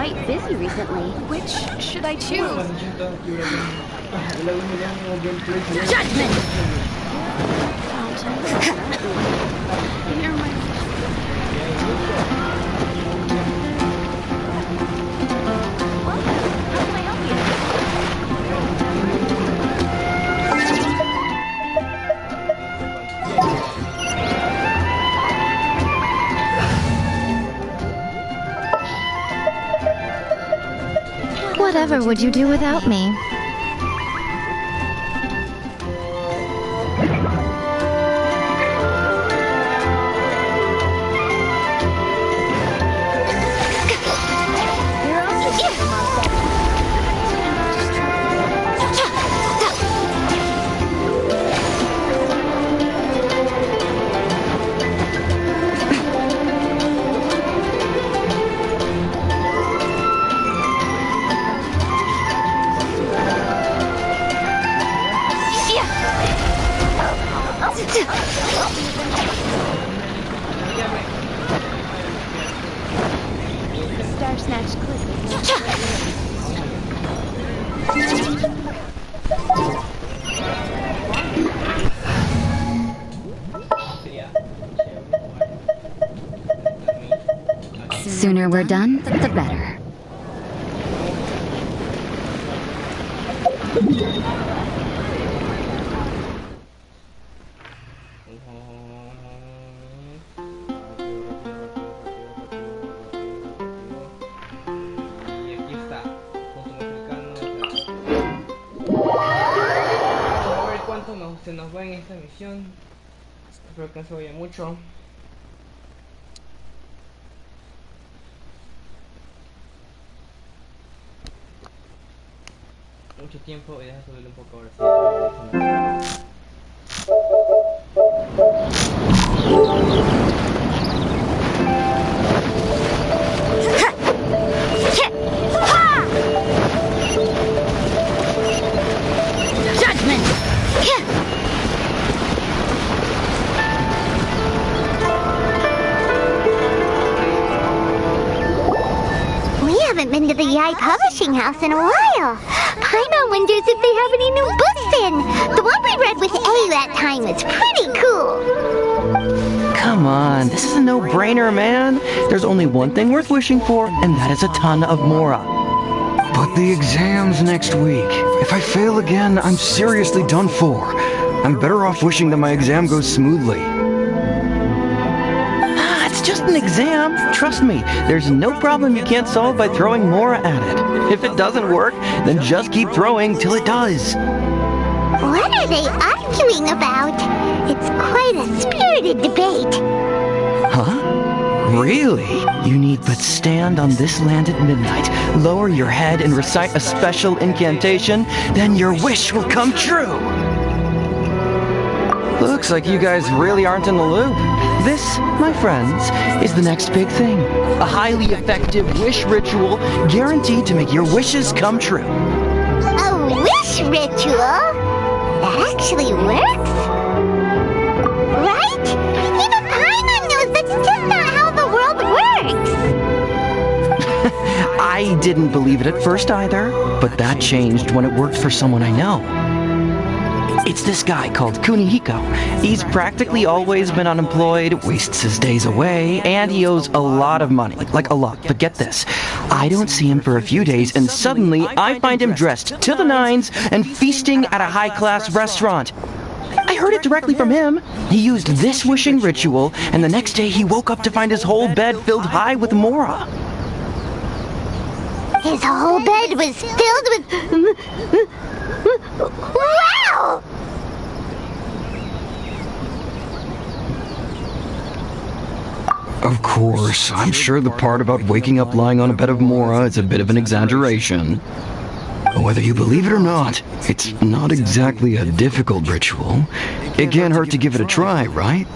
quite busy recently. Which should I choose? Judgment! Near my... Whatever would you do without me? Star Snatch Click. Sooner we're done, the better. Se nos va en esta misión. Espero que no se vaya mucho. Mucho tiempo y deja subirle un poco ahora sí. Been to the Yai Publishing House in a while. Paimon wonders if they have any new books in. The one we read with A that time is pretty cool. Come on, this is a no-brainer, man. There's only one thing worth wishing for, and that is a ton of Mora. But the exam's next week. If I fail again, I'm seriously done for. I'm better off wishing that my exam goes smoothly. Just an exam. Trust me, there's no problem you can't solve by throwing Mora at it. If it doesn't work, then just keep throwing till it does. What are they arguing about? It's quite a spirited debate. Huh? Really? You need but stand on this land at midnight, lower your head and recite a special incantation, then your wish will come true. Looks like you guys really aren't in the loop. This, my friends, is the next big thing. A highly effective wish ritual guaranteed to make your wishes come true. A wish ritual? That actually works? Right? Even Paimon knows that's just not how the world works. I didn't believe it at first either, but that changed when it worked for someone I know. It's this guy called Kunihiko. He's practically always been unemployed, wastes his days away, and he owes a lot of money. Like a lot. But get this. I don't see him for a few days, and suddenly I find him dressed to the nines and feasting at a high-class restaurant. I heard it directly from him. He used this wishing ritual, and the next day he woke up to find his whole bed filled high with Mora. His whole bed was filled with... Wow! Of course, I'm sure the part about waking up lying on a bed of Mora is a bit of an exaggeration. But whether you believe it or not, it's not exactly a difficult ritual. It can't hurt to give it a try, right?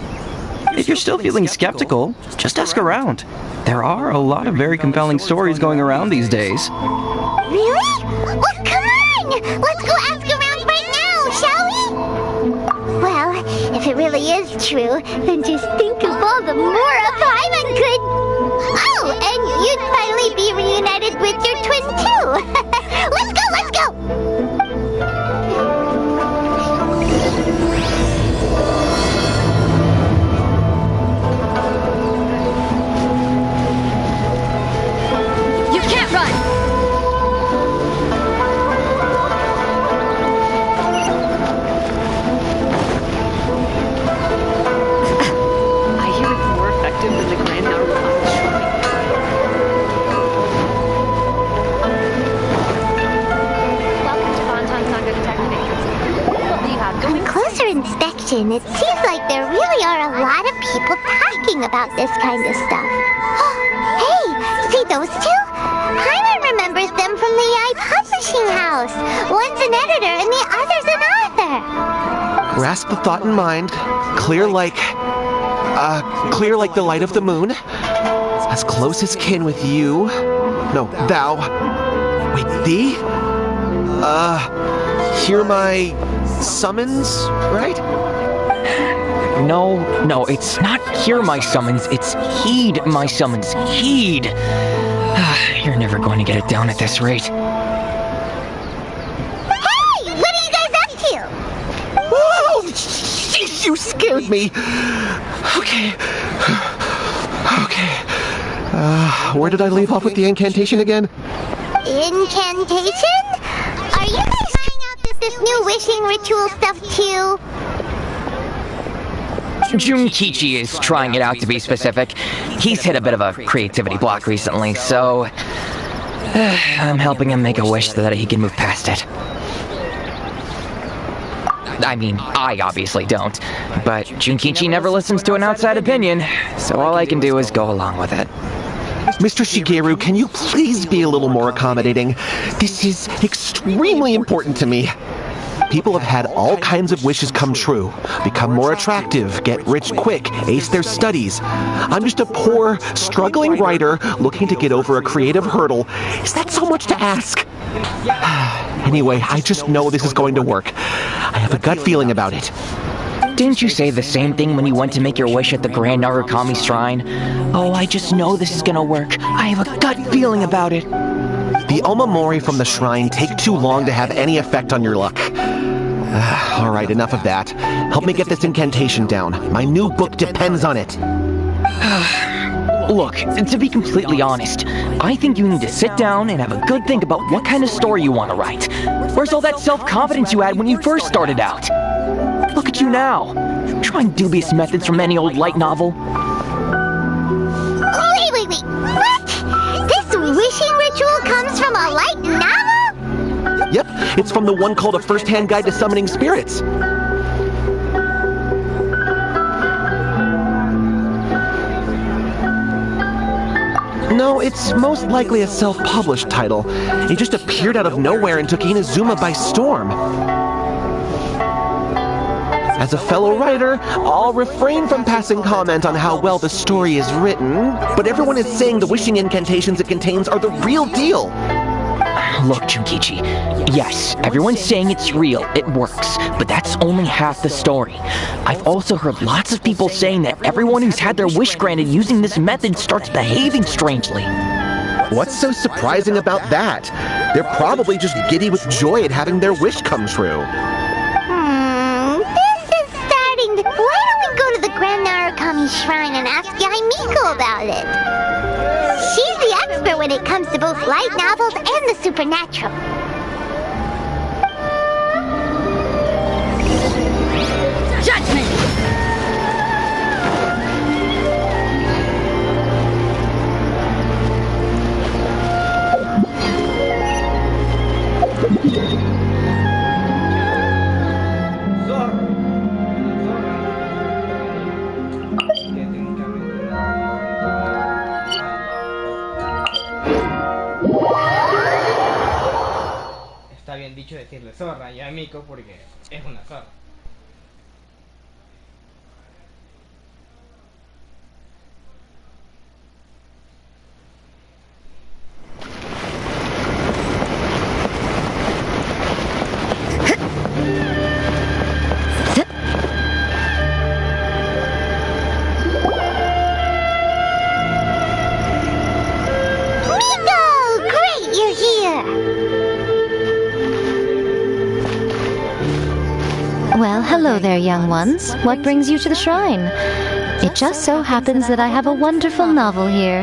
If you're still feeling skeptical, just ask around. There are a lot of very compelling stories going around these days. Really? Well, come on! Let's go ask around right now, shall we? Well, if it really is true, then just think of all the Mora Paimon could... Oh, and you'd finally be reunited with your twin too. Let's go, let's go! You can't run! I hear it's more effective than the Grand Narukami Shrine. Welcome to Bonton Saga Detective Agency. What do you have On going? closer inspection, it seems like there really are a lot of people talking about this kind of stuff. Hey, see those two? Paimon remembers them from the AI publishing house. One's an editor and the other's an author. Grasp the thought in mind. Clear like the light of the moon. As close as kin with you. No, thou. Wait, thee? Hear my summons, right? No, it's not hear my summons, it's heed my summons. Heed! You're never going to get it down at this rate. Hey, what are you guys up to? Whoa! Jeez, you scared me. Okay. Where did I leave off with the incantation again? Incantation? Are you guys trying out this new wishing ritual stuff too? Junkichi is trying it out, to be specific. He's hit a bit of a creativity block recently, so I'm helping him make a wish so that he can move past it. I mean, I obviously don't, but Junkichi never listens to an outside opinion, so all I can do is go along with it. Mr. Shigeru, can you please be a little more accommodating? This is extremely important to me. People have had all kinds of wishes come true. Become more attractive, get rich quick, ace their studies. I'm just a poor, struggling writer looking to get over a creative hurdle. Is that so much to ask? Anyway, I just know this is going to work. I have a gut feeling about it. Didn't you say the same thing when you went to make your wish at the Grand Narukami Shrine? Oh, I just know this is gonna work. I have a gut feeling about it. The omamori from the shrine take too long to have any effect on your luck. Alright, enough of that. Help me get this incantation down. My new book depends on it. Look, to be completely honest, I think you need to sit down and have a good think about what kind of story you want to write. Where's all that self-confidence you had when you first started out? Look at you now, trying dubious methods from any old light novel. Wait. What? This wishing ritual comes from a light novel? Yep, it's from the one called A First-Hand Guide to Summoning Spirits. No, it's most likely a self-published title. It just appeared out of nowhere and took Inazuma by storm. As a fellow writer, I'll refrain from passing comment on how well the story is written, but everyone is saying the wishing incantations it contains are the real deal. Look, Junkichi, yes, everyone's saying it's real, it works, but that's only half the story. I've also heard lots of people saying that everyone who's had their wish granted using this method starts behaving strangely. What's so surprising about that? They're probably just giddy with joy at having their wish come true. This is starting to... Why don't we go to the Grand Narukami Shrine and ask Yai Miko about it? She's the expert when it comes to both light novels and the supernatural. Judgment! Está bien dicho decirle zorra y a Miko porque es una zorra. Hello there, young ones. What brings you to the shrine? It just so happens that I have a wonderful novel here.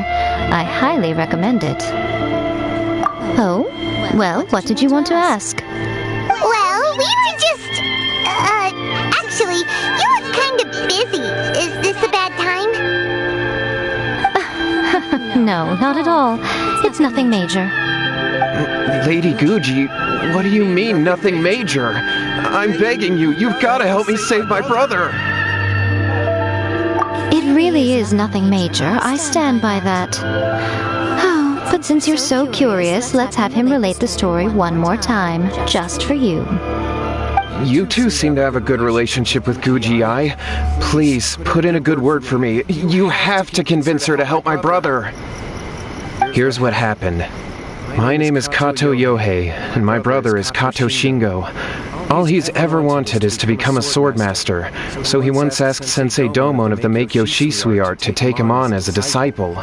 I highly recommend it. Oh? Well, what did you want to ask? Well, we were just... actually, you look kind of busy. Is this a bad time? No, not at all. It's nothing major. Lady Guji, what do you mean, nothing major? I'm begging you, you've got to help me save my brother. It really is nothing major. I stand by that. Oh, but since you're so curious, let's have him relate the story one more time, just for you. You two seem to have a good relationship with Guji-ai. Please, put in a good word for me. You have to convince her to help my brother. Here's what happened. My name is Kato Yohei, and my brother is Kato Shingo. All he's ever wanted is to become a swordmaster, so he once asked Sensei Domon of the Meikyo Shisui art to take him on as a disciple.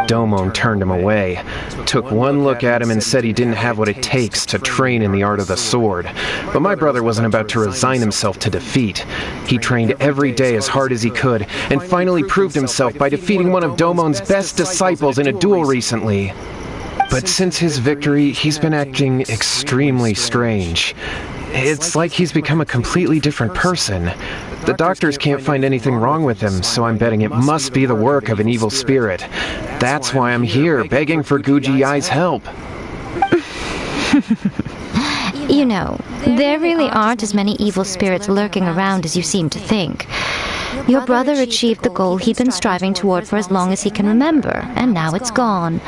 Domon turned him away, took one look at him and said he didn't have what it takes to train in the art of the sword. But my brother wasn't about to resign himself to defeat. He trained every day as hard as he could, and finally proved himself by defeating one of Domon's best disciples in a duel recently. But since his victory, he's been acting extremely strange. It's like he's become a completely different person. The doctors can't find anything wrong with him, so I'm betting it must be the work of an evil spirit. That's why I'm here, begging for Guji-ai's help. You know, there really aren't as many evil spirits lurking around as you seem to think. Your brother achieved the goal he'd been striving toward for as long as he can remember, and now it's gone.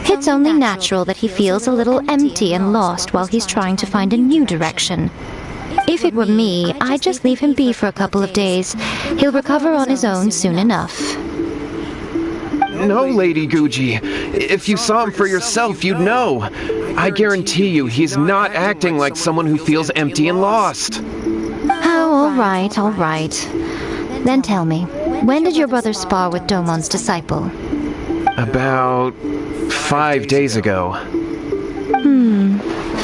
It's only natural that he feels a little empty and lost while he's trying to find a new direction. If it were me, I'd just leave him be for a couple of days. He'll recover on his own soon enough. No, Lady Guji. If you saw him for yourself, you'd know. I guarantee you he's not acting like someone who feels empty and lost. Oh, all right, all right. Then tell me, when did your brother spar with Domon's disciple? About 5 days ago.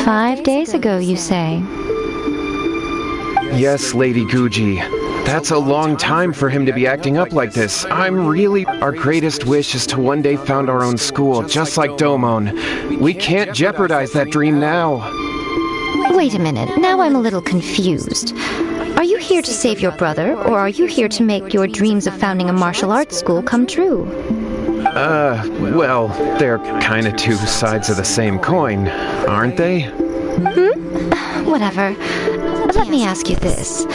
5 days ago, you say? Yes, Lady Guji. That's a long time for him to be acting up like this. Our greatest wish is to one day found our own school, just like Domon. We can't jeopardize that dream now. Wait a minute, now I'm a little confused. Are you here to save your brother, or are you here to make your dreams of founding a martial arts school come true? Well, they're kinda two sides of the same coin, aren't they? Whatever. Let me ask you this.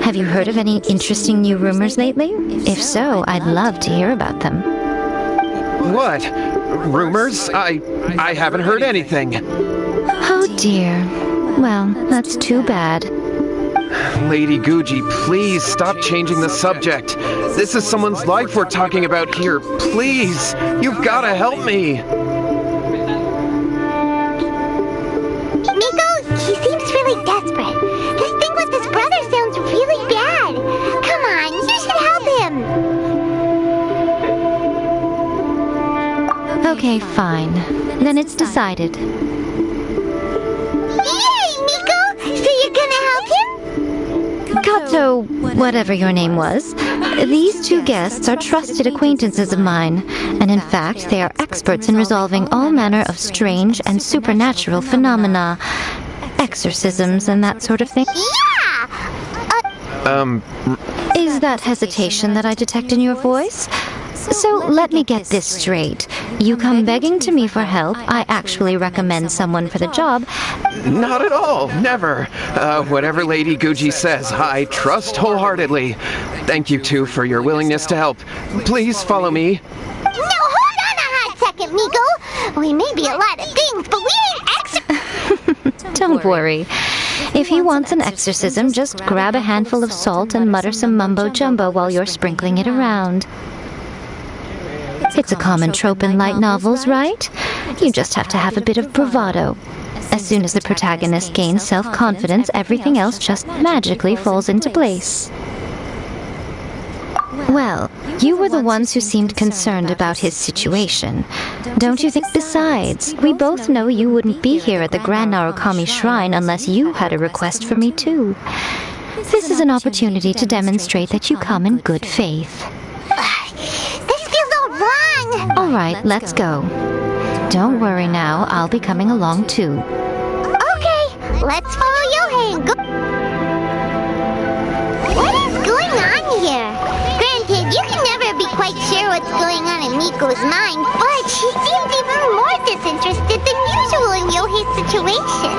Have you heard of any interesting new rumors lately? If so, I'd love to hear about them. What? Rumors? I haven't heard anything. Oh dear. Well, that's too bad. Lady Guji, please stop changing the subject. This is someone's life we're talking about here. Please, you've gotta help me. Miko, he seems really desperate. This thing with his brother sounds really bad. Come on, you should help him. Okay, fine. Then it's decided. Yay, Miko! So you're gonna help him? Kato, whatever your name was, these two guests are trusted acquaintances of mine, and in fact, they are experts in resolving all manner of strange and supernatural phenomena, exorcisms and that sort of thing. Yeah! Is that hesitation that I detect in your voice? So let me get this straight. You come begging to me for help, I actually recommend someone for the job. Not at all, never. Whatever Lady Guji says, I trust wholeheartedly. Thank you two for your willingness to help. Please follow me. No, hold on a hot second, Miko. We may be a lot of things, but we ain't Don't worry. If he wants an exorcism, just grab a handful of salt and mutter some mumbo-jumbo while you're sprinkling it around. It's a common trope in light novels, right? You just have to have a bit of bravado. As soon as the protagonist gains self-confidence, everything else just magically falls into place. Well, you were the ones who seemed concerned about his situation. Don't you think? Besides, we both know you wouldn't be here at the Grand Narukami Shrine unless you had a request for me too. This is an opportunity to demonstrate that you come in good faith. This feels all wrong. All right, let's go. Don't worry now, I'll be coming along too. Okay, let's follow Yohei and go. What is going on here? Granted, you can never be quite sure what's going on in Miko's mind, but she seems even more disinterested than usual in Yohei's situation.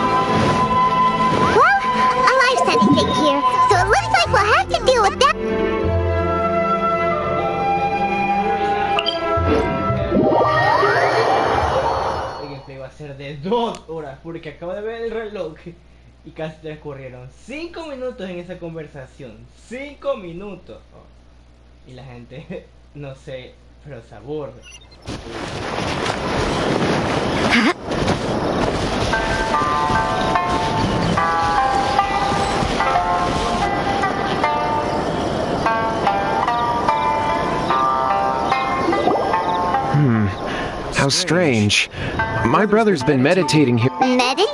Well, a life-sentence thing here, so it looks like we'll have to deal with that. El gameplay va a ser de 2 horas porque acabo de ver el reloj y casi transcurrieron 5 minutos en esa conversación. 5 minutos. Oh. Y la gente, no sé, pero se aburre. How strange. My brother's been meditating here. Meditating?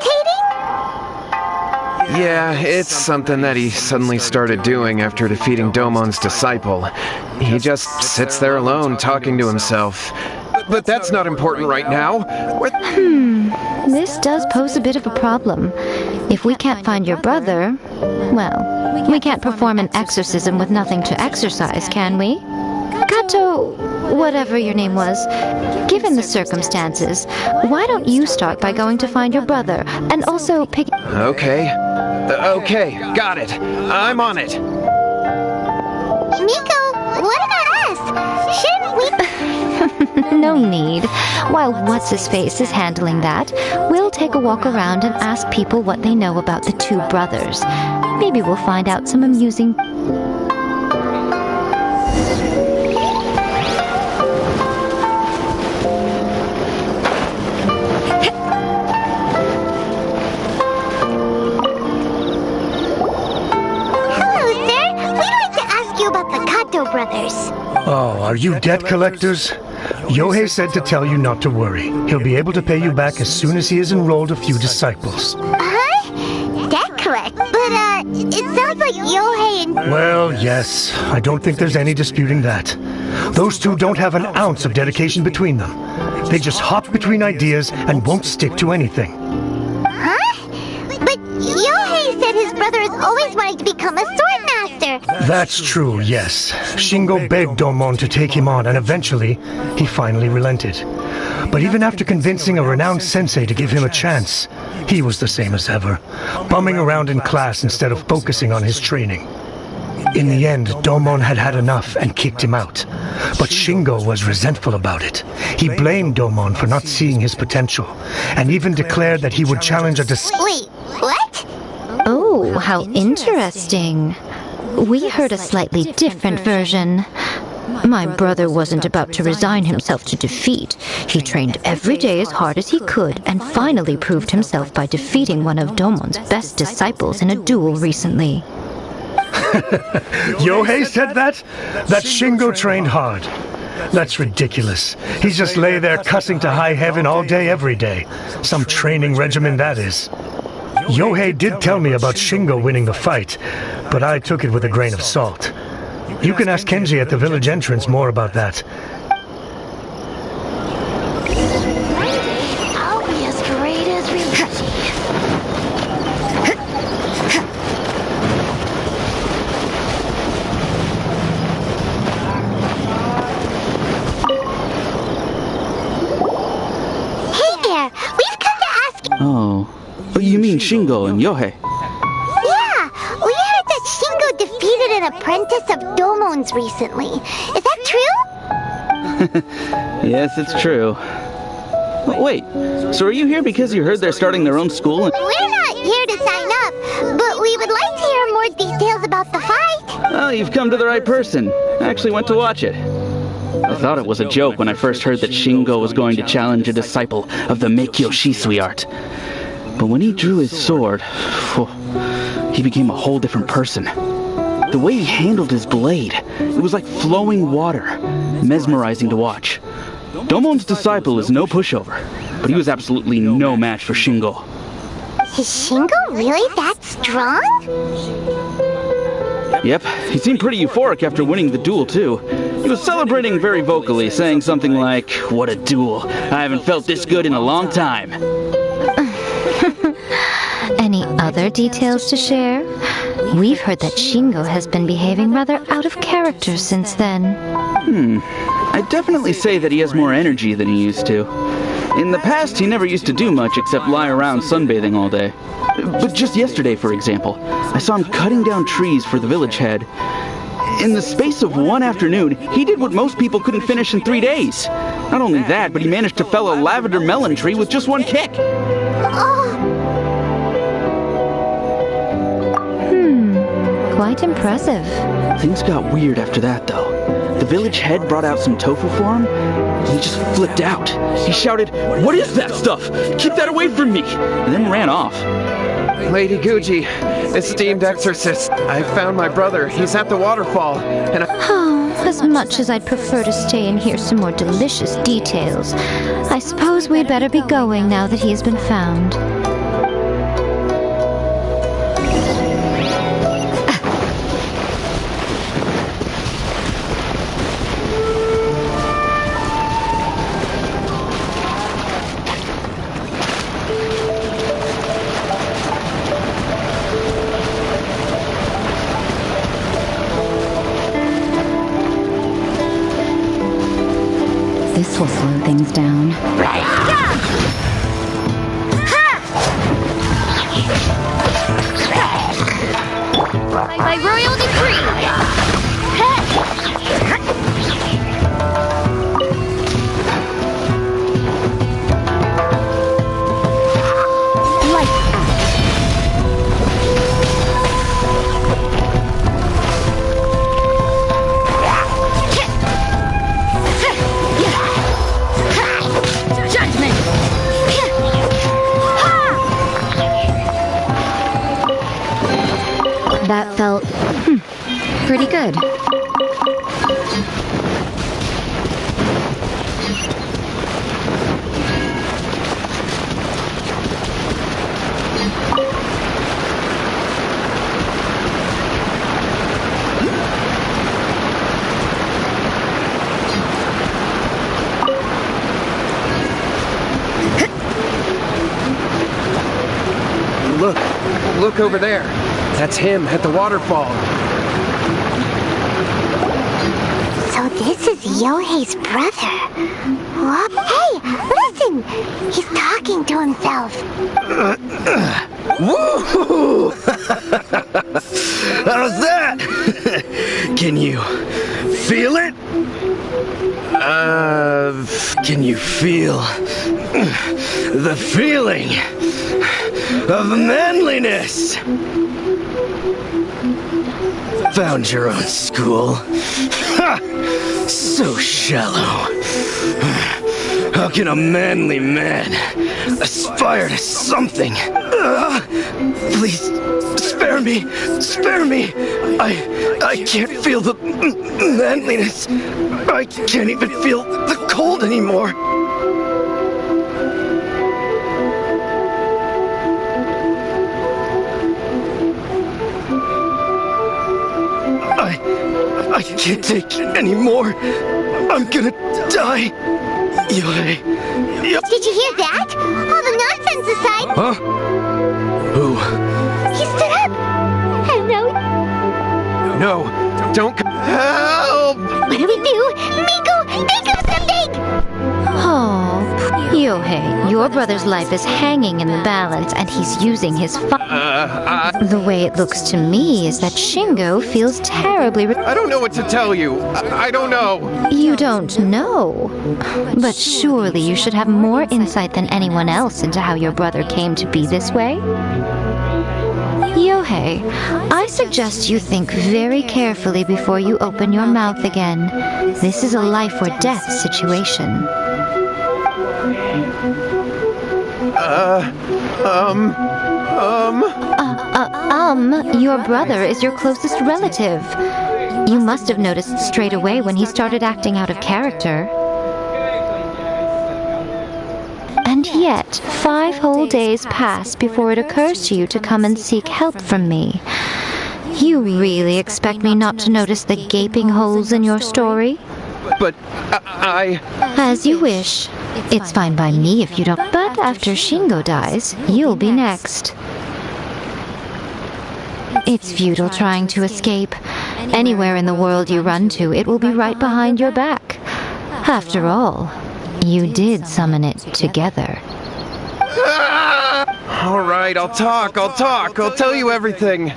Yeah, it's something that he suddenly started doing after defeating Domon's disciple. He just sits there alone, talking to himself. But that's not important right now. This does pose a bit of a problem. If we can't find your brother, well, we can't perform an exorcism with nothing to exorcise, can we? Kato, whatever your name was, given the circumstances, why don't you start by going to find your brother, and also pick... Okay, got it. I'm on it. Miko, what about us? Shouldn't we... No need. While What's-His-Face is handling that, we'll take a walk around and ask people what they know about the two brothers. Maybe we'll find out some amusing... Brothers. Oh, are you debt collectors? Yohei said to tell you not to worry. He'll be able to pay you back as soon as he has enrolled a few disciples. Huh? Debt collect? But, it sounds like Yohei and... Well, yes. I don't think there's any disputing that. Those two don't have an ounce of dedication between them. They just hop between ideas and won't stick to anything. Huh? But Yohei said his brother has always wanted to become a sword master. That's true, yes. Shingo begged Domon to take him on, and eventually, he finally relented. But even after convincing a renowned sensei to give him a chance, he was the same as ever, bumming around in class instead of focusing on his training. In the end, Domon had had enough and kicked him out. But Shingo was resentful about it. He blamed Domon for not seeing his potential, and even declared that he would challenge a Wait, what? Oh, how interesting. We heard a slightly different version. My brother wasn't about to resign himself to defeat. He trained every day as hard as he could and finally proved himself by defeating one of Domon's best disciples in a duel recently. Yohei said that? That Shingo trained hard. That's ridiculous. He just lay there cussing to high heaven all day, every day. Some training regimen, that is. Yohei did tell me about Shingo winning the fight, but I took it with a grain of salt. You can ask Kenji at the village entrance more about that. I'll be as great as Hey there, we've come to ask... Oh, you mean Shingo and Yohei? Yeah, we heard that Shingo defeated an apprentice of Domon's recently. Is that true? Yes, it's true. Wait, so are you here because you heard they're starting their own school? We're not here to sign up, but we would like to hear more details about the fight. Oh, you've come to the right person. I actually went to watch it. I thought it was a joke when I first heard that Shingo was going to challenge a disciple of the Meikyo Shisui art. But when he drew his sword, he became a whole different person. The way he handled his blade, it was like flowing water, mesmerizing to watch. Domon's disciple is no pushover, but he was absolutely no match for Shingo. Is Shingo really that strong? Yep, he seemed pretty euphoric after winning the duel, too. He was celebrating very vocally, saying something like, "What a duel. I haven't felt this good in a long time." Any other details to share? We've heard that Shingo has been behaving rather out of character since then. I'd definitely say that he has more energy than he used to. In the past, he never used to do much except lie around sunbathing all day. But just yesterday, for example, I saw him cutting down trees for the village head. In the space of one afternoon, he did what most people couldn't finish in 3 days. Not only that, but he managed to fell a lavender melon tree with just one kick. Quite impressive. Things got weird after that, though. The village head brought out some tofu for him, and he just flipped out. He shouted, "What is that stuff? Keep that away from me!" and then ran off. Lady Guji, esteemed exorcist, I found my brother. He's at the waterfall, and As much as I'd prefer to stay and hear some more delicious details, I suppose we'd better be going now that he has been found. This will slow things down. By royal decree! That felt pretty good. Look over there. That's him at the waterfall. So this is Yohei's brother. What? Hey, listen! He's talking to himself. Woo! How's that? Can you feel it? Can you feel the feeling of manliness? Found your own school. Ha! So shallow. How can a manly man aspire to something? Please, spare me! Spare me! I can't feel the manliness. I can't even feel the cold anymore. I can't take any more. I'm gonna die. Yohei. Did you hear that? All the nonsense aside. Huh? Who? He stood up. And now. No, don't. Help! What do we do? Miko! Miko, something! Oh, Yohei, your brother's life is hanging in the balance, and he's using his The way it looks to me is that Shingo feels terribly I don't know what to tell you. I don't know. You don't know? But surely you should have more insight than anyone else into how your brother came to be this way? Yohei, I suggest you think very carefully before you open your mouth again. This is a life or death situation. Your brother is your closest relative. You must have noticed straight away when he started acting out of character. And yet, 5 whole days pass before it occurs to you to come and seek help from me. You really expect me not to notice the gaping holes in your story? But I... As you wish. It's fine by me if you don't. But after Shingo dies, you'll be next. It's futile trying to escape. Anywhere in the world you run to, it will be right behind your back. After all, you did summon it together. All right, I'll talk. I'll tell you everything.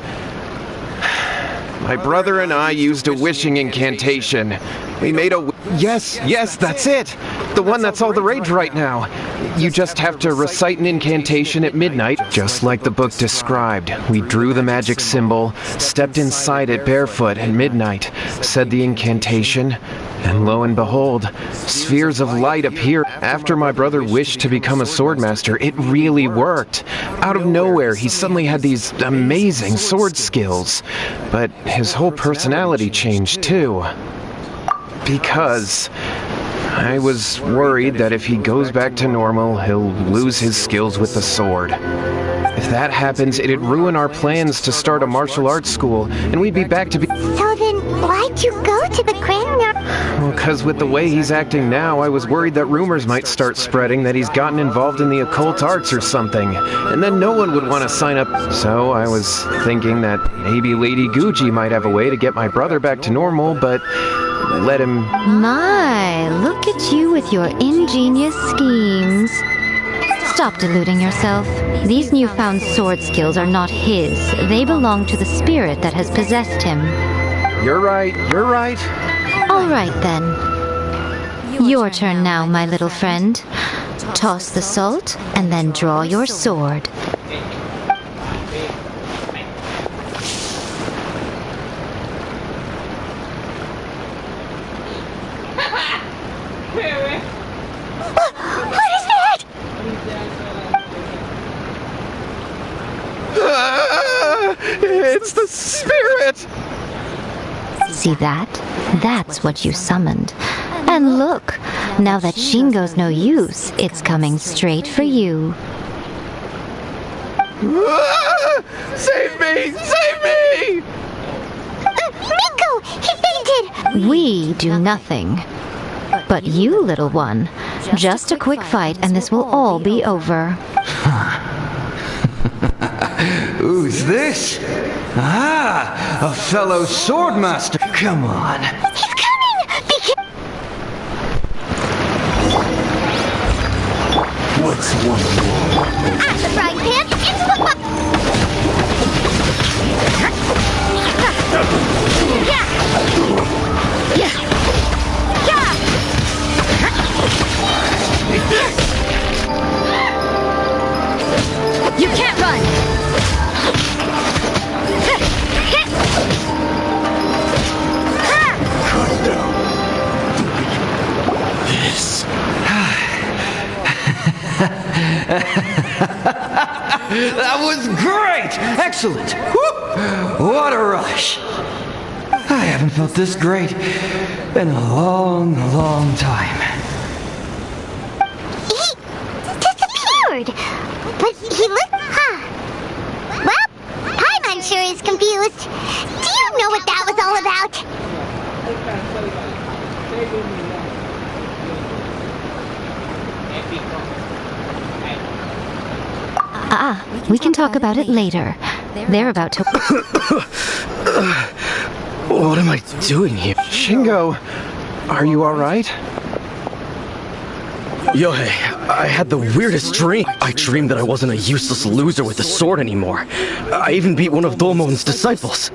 My brother and I used a wishing incantation. We made a... Yes, that's it! The one that's all the rage right now. You just have to recite an incantation at midnight, just like the book described. We drew the magic symbol, stepped inside it barefoot at midnight, said the incantation, and lo and behold, spheres of light appeared. After my brother wished to become a swordmaster, it really worked. Out of nowhere, he suddenly had these amazing sword skills. But his whole personality changed too. Because I was worried that if he goes back to normal, he'll lose his skills with the sword. If that happens, it'd ruin our plans to start a martial arts school, and we'd be back to be... So then, why'd you go to the Grand... Well, because with the way he's acting now, I was worried that rumors might start spreading that he's gotten involved in the occult arts or something, and then no one would want to sign up. So I was thinking that maybe Lady Gucci might have a way to get my brother back to normal, but... let him... My, look at you with your ingenious schemes. Stop deluding yourself. These newfound sword skills are not his. They belong to the spirit that has possessed him. You're right. All right, then. Your turn now, my little friend. Toss the salt, and then draw your sword. It's the spirit! See that? That's what you summoned. And look, now that Shingo's no use, it's coming straight for you. Save me! Save me! Miko! He fainted! We do nothing. But you, little one, just a quick fight and this will all be over. Who's this? Ah, a fellow swordmaster. Come on. He's coming! What's one more? At the frying pan, into the pot! You can't run! This. That was great! Excellent! Woo! What a rush! I haven't felt this great in a long, long time. He disappeared! But he looked... Well, Paimon sure is confused. Do you know what that was all about? We can talk about it later. They're about to... What am I doing here? Shingo, are you alright? Yohei, I had the weirdest dream. I dreamed that I wasn't a useless loser with a sword anymore. I even beat one of Dolmon's disciples.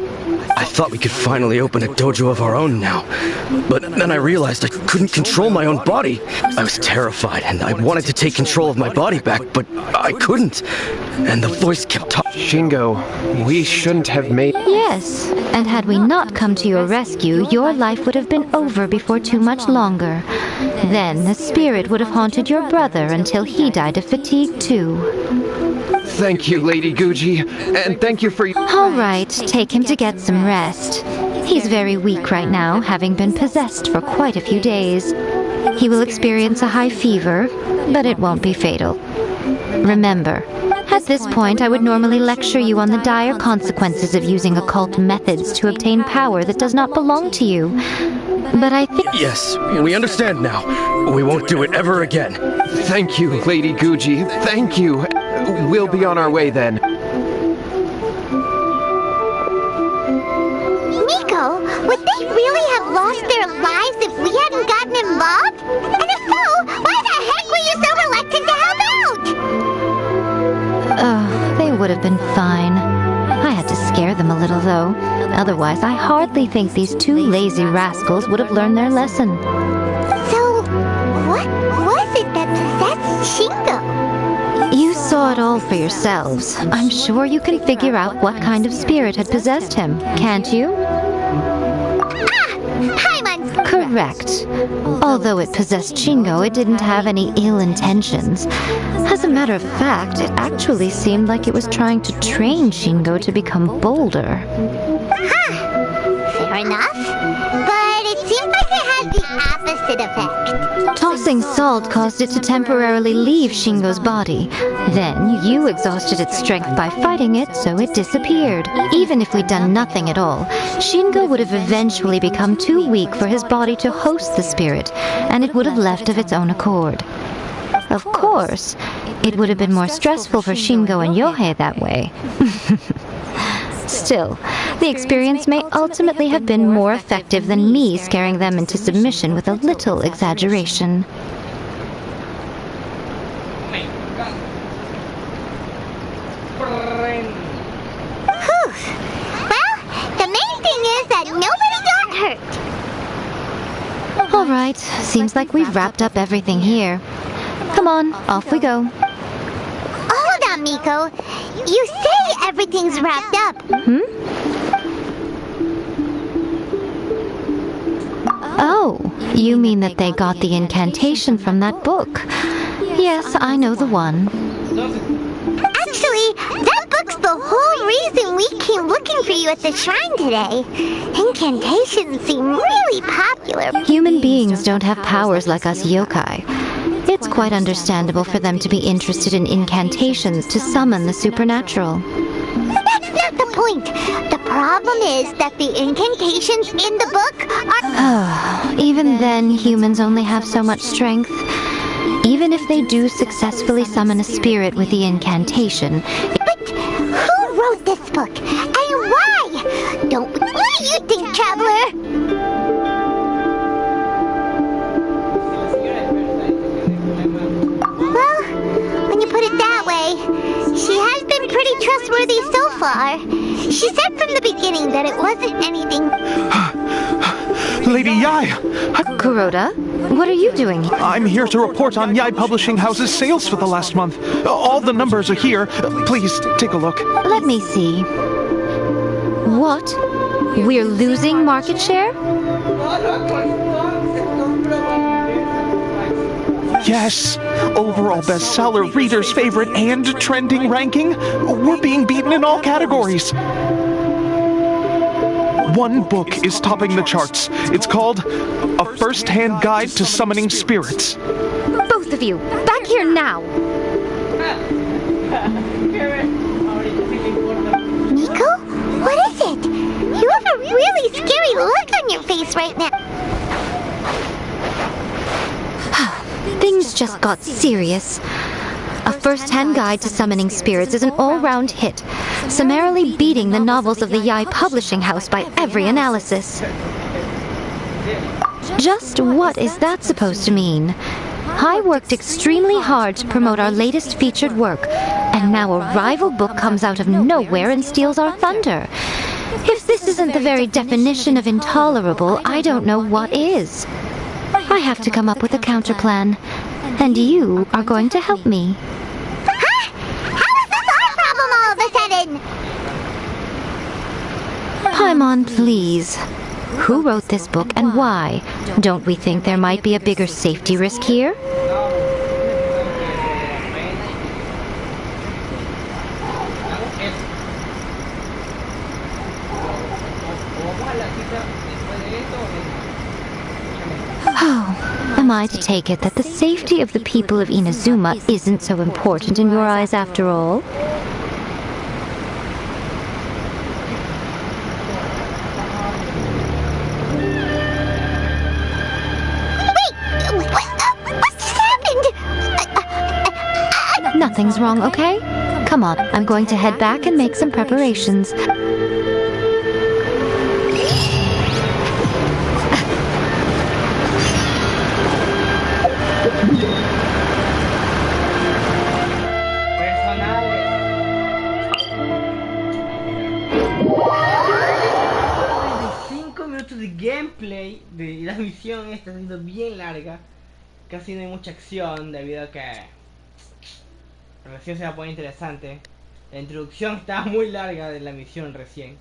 I thought we could finally open a dojo of our own now. But then I realized I couldn't control my own body. I was terrified and I wanted to take control of my body back, but I couldn't. And the voice kept talking. Shingo, we shouldn't have made... Yes, and had we not come to your rescue, your life would have been over before too much longer. Then the spirit would have haunted your brother until he died of fatigue too. Thank you, Lady Gucci, and thank you for... All right, take him to get some rest. He's very weak right now, having been possessed for quite a few days. He will experience a high fever, but it won't be fatal. Remember, at At this point, I would normally lecture you on the dire consequences of using occult methods to obtain power that does not belong to you. But I think... Yes, we understand now. We won't do it ever again. Thank you, Lady Guji. Thank you. We'll be on our way then. Miko, would they really have lost their lives if we hadn't gotten involved? And if so, why the heck were you so reluctant to help out? They would have been fine. I had to scare them a little, though. Otherwise, I hardly think these two lazy rascals would have learned their lesson. So, what was it that possessed Shingo? You saw it all for yourselves. I'm sure you can figure out what kind of spirit had possessed him, can't you? Paimon's Correct. Although it possessed Shingo, it didn't have any ill intentions. As a matter of fact, it actually seemed like it was trying to train Shingo to become bolder. Fair enough. But it seems like it has the opposite effect. Tossing salt caused it to temporarily leave Shingo's body. Then, you exhausted its strength by fighting it, so it disappeared. Even if we'd done nothing at all, Shingo would have eventually become too weak for his body to host the spirit, and it would have left of its own accord. Of course, it would have been more stressful for Shingo and Yohei that way. Still, the experience may ultimately have been more effective than me scaring them into submission with a little exaggeration. Whew. Well, the main thing is that nobody got hurt. All right, seems like we've wrapped up everything here. Come on, off we go. Hold on, Miko. You say everything's wrapped up. Oh, you mean that they got the incantation from that book? Yes, I know the one. Actually, that book's the whole reason we came looking for you at the shrine today. Incantations seem really popular. Human beings don't have powers like us yokai. It's quite understandable for them to be interested in incantations to summon the supernatural. That's not the point. The problem is that the incantations in the book are... Even then, humans only have so much strength. Even if they do successfully summon a spirit with the incantation... But who wrote this book? And why? What do you think, Traveler? Well, when you put it that way, she has been pretty trustworthy so far. She said from the beginning that it wasn't anything... Lady Yai! Kuroda, what are you doing here? I'm here to report on Yai Publishing House's sales for the last month. All the numbers are here. Please, take a look. Let me see. What? We're losing market share? Yes! Overall bestseller, readers' favorite, and trending ranking. We're being beaten in all categories. One book is topping the charts. It's called A First-Hand Guide to Summoning Spirits. Both of you, back here now! Miko? What is it? You have a really scary look on your face right now. Things just got serious. A first-hand guide to summoning spirits is an all-round hit, summarily beating the novels of the Yai Publishing House by every analysis. Just what is that supposed to mean? I worked extremely hard to promote our latest featured work, and now a rival book comes out of nowhere and steals our thunder. If this isn't the very definition of intolerable, I don't know what is. I have to come up with a counterplan, and you are going to help me. Huh? How is this our problem all of a sudden? Paimon, please. Who wrote this book and why? Don't we think there might be a bigger safety risk here? Oh, am Am I to take it that the safety of the people of Inazuma isn't so important in your eyes after all? What just happened? Nothing's wrong, okay? Come on, I'm going to head back and make some preparations. De gameplay de la misión está siendo bien larga, casi no hay mucha acción debido a que recién se va a poner interesante. La introducción está muy larga de la misión recién,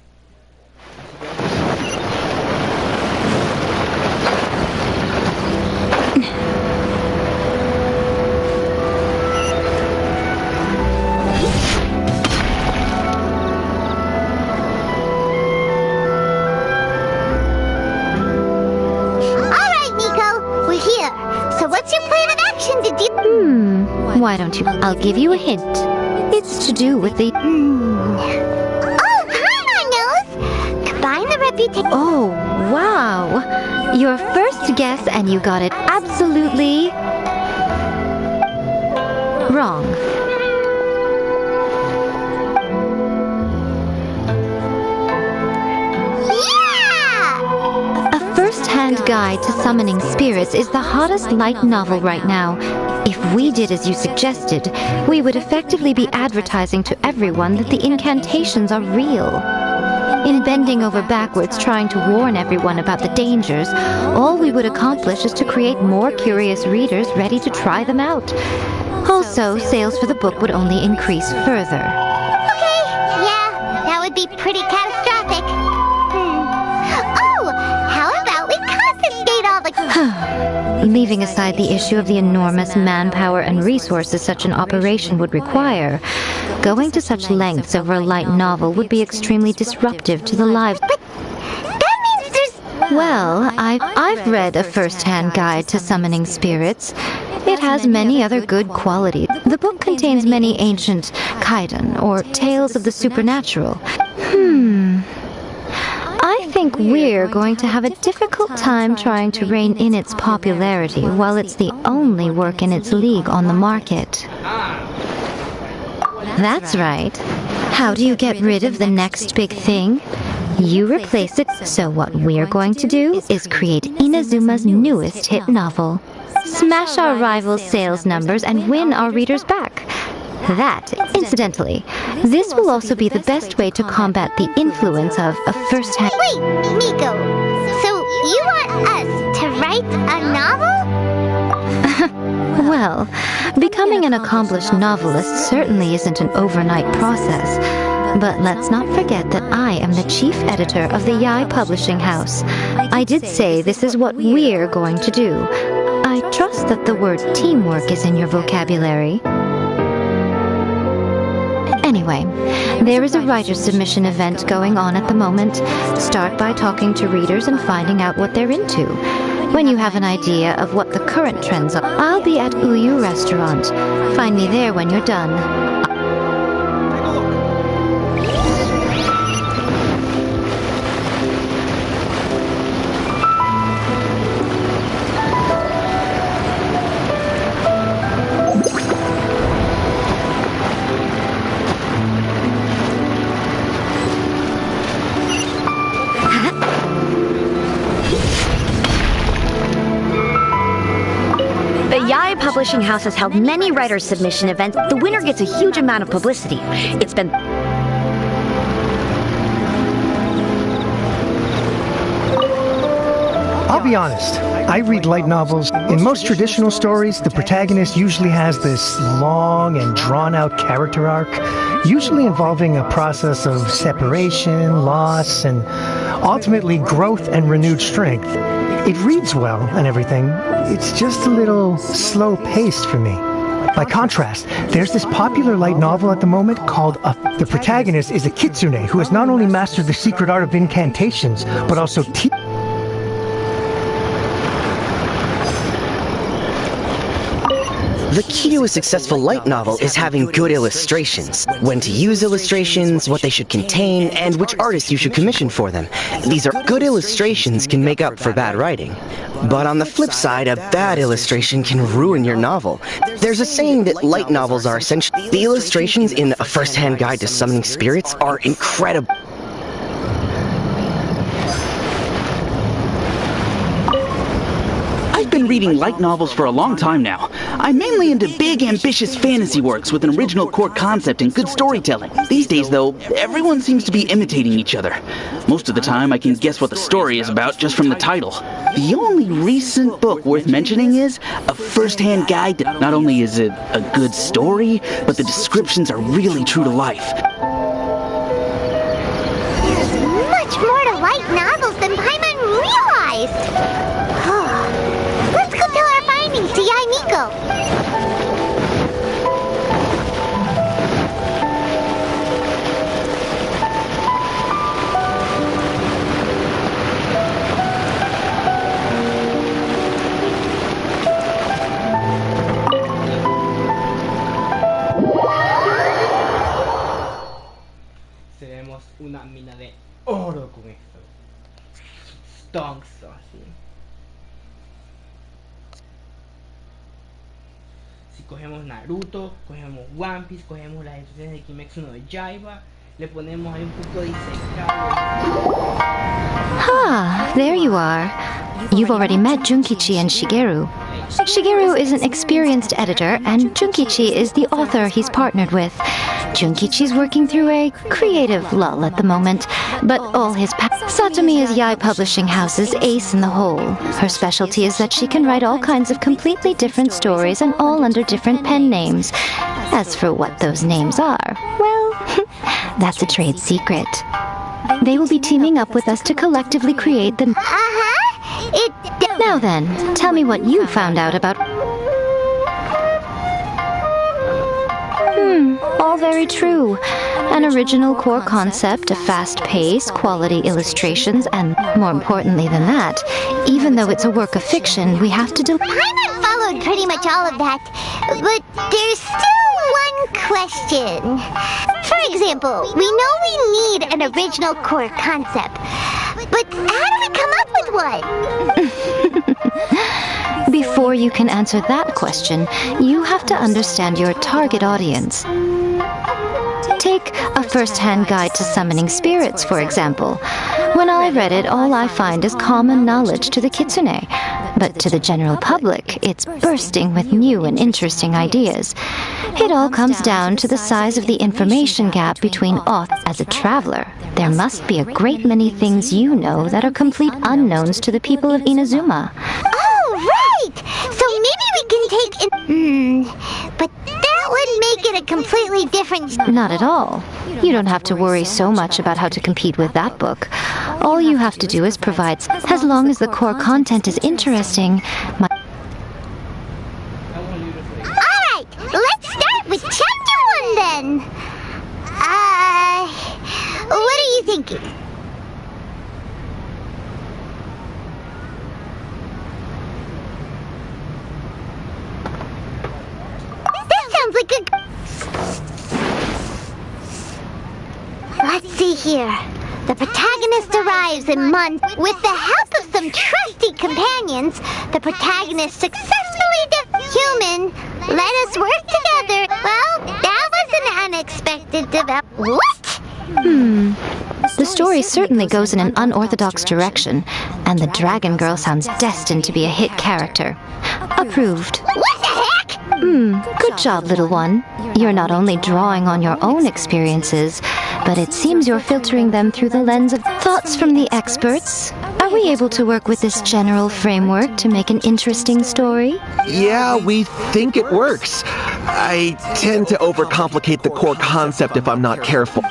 así que what's your plan of action to do? Why don't you? I'll give you a hint. It's to do with the... Oh, Paimon knows! Combine the reputation... Oh, wow! Your first guess and you got it absolutely... wrong. First-hand guide to summoning spirits is the hottest light novel right now. If we did as you suggested, we would effectively be advertising to everyone that the incantations are real. In bending over backwards trying to warn everyone about the dangers, all we would accomplish is to create more curious readers ready to try them out. Also, sales for the book would only increase further. Okay, yeah, that would be pretty catastrophic. Leaving aside the issue of the enormous manpower and resources such an operation would require, going to such lengths over a light novel would be extremely disruptive to the lives. But that means there's... Well, I've read a first-hand guide to summoning spirits. It has many other good qualities. The book contains many ancient kaidan, or tales of the supernatural. I think we're going to have a difficult time trying to rein in its popularity while it's the only work in its league on the market. That's right. How do you get rid of the next big thing? You replace it, so what we're going to do is create Inazuma's newest hit novel. Smash our rivals' sales numbers and win our readers back. That, incidentally, this will also be the best way to combat the influence of a first-hand... Wait, Miko, so you want us to write a novel? Well, becoming an accomplished novelist certainly isn't an overnight process. But let's not forget that I am the chief editor of the Yai Publishing House. I did say this is what we're going to do. I trust that the word teamwork is in your vocabulary. Anyway, there is a writer's submission event going on at the moment. Start by talking to readers and finding out what they're into. When you have an idea of what the current trends are, I'll be at Uyu Restaurant. Find me there when you're done. Yai Publishing House has held many writers' submission events. The winner gets a huge amount of publicity. It's been... I'll be honest, I read light novels. In most traditional stories, the protagonist usually has this long and drawn-out character arc, usually involving a process of separation, loss, and ultimately growth and renewed strength. It reads well and everything, it's just a little slow-paced for me. By contrast, there's this popular light novel at the moment called The protagonist is a kitsune who has not only mastered the secret art of incantations, but also The key to a successful light novel is having good illustrations. When to use illustrations, what they should contain, and which artists you should commission for them. These are good illustrations can make up for bad writing. But on the flip side, a bad illustration can ruin your novel. There's a saying that light novels are essentially... The illustrations in A First-Hand Guide to Summoning Spirits are incredible. I've been reading light novels for a long time now. I'm mainly into big, ambitious fantasy works with an original core concept and good storytelling. These days, though, everyone seems to be imitating each other. Most of the time, I can guess what the story is about just from the title. The only recent book worth mentioning is A First-Hand Guide to... Not only is it a good story, but the descriptions are really true to life. There's much more to light novels than Paimon realized. Let's go tell our findings to Miko. Tenemos una mina de oro con esto. Stonks, así. Si cogemos Naruto, cogemos One Piece, cogemos las instrucciones de Kimetsu no Yaiba, le ponemos ahí un poco de Isekai. Ah, there you are. You've already met Junkichi and Shigeru. Shigeru is an experienced editor, and Junkichi is the author he's partnered with. Junkichi's working through a creative lull at the moment, but all his Satomi is Yae Publishing House's ace in the hole. Her specialty is that she can write all kinds of completely different stories and all under different pen names. As for what those names are, well, that's a trade secret. They will be teaming up with us to collectively create the... Now then, tell me what you found out about... All very true. An original core concept, a fast pace, quality illustrations, and more importantly than that, even though it's a work of fiction, we have to do... Paimon followed pretty much all of that, but there's still one question. For example, we know we need an original core concept, but how do we come up with one? Before you can answer that question, you have to understand your target audience. Take A First-Hand Guide to Summoning Spirits, for example. When I read it, all I find is common knowledge to the kitsune. But to the general public, it's bursting with new and interesting ideas. It all comes down to the size of the information gap between authors. As a traveler, there must be a great many things you know that are complete unknowns to the people of Inazuma. Oh, right! So maybe we can take... but that would make it a completely different... Not at all. You don't have to worry so much about how to compete with that book. All you have to do is provide... As long as the core content is interesting... Alright, let's start with Chapter 1 then. What are you thinking? That sounds like a... Let's see here. The protagonist arrives in month. With the help of some trusty companions, the protagonist successfully human. Let us work together. Well, that was an unexpected development. What? The story certainly goes in an unorthodox direction, and the Dragon Girl sounds destined to be a hit character. Approved. What the heck? Good job, little one. You're not only drawing on your own experiences, but it seems you're filtering them through the lens of thoughts from the experts. Are we able to work with this general framework to make an interesting story? Yeah, we think it works. I tend to overcomplicate the core concept if I'm not careful.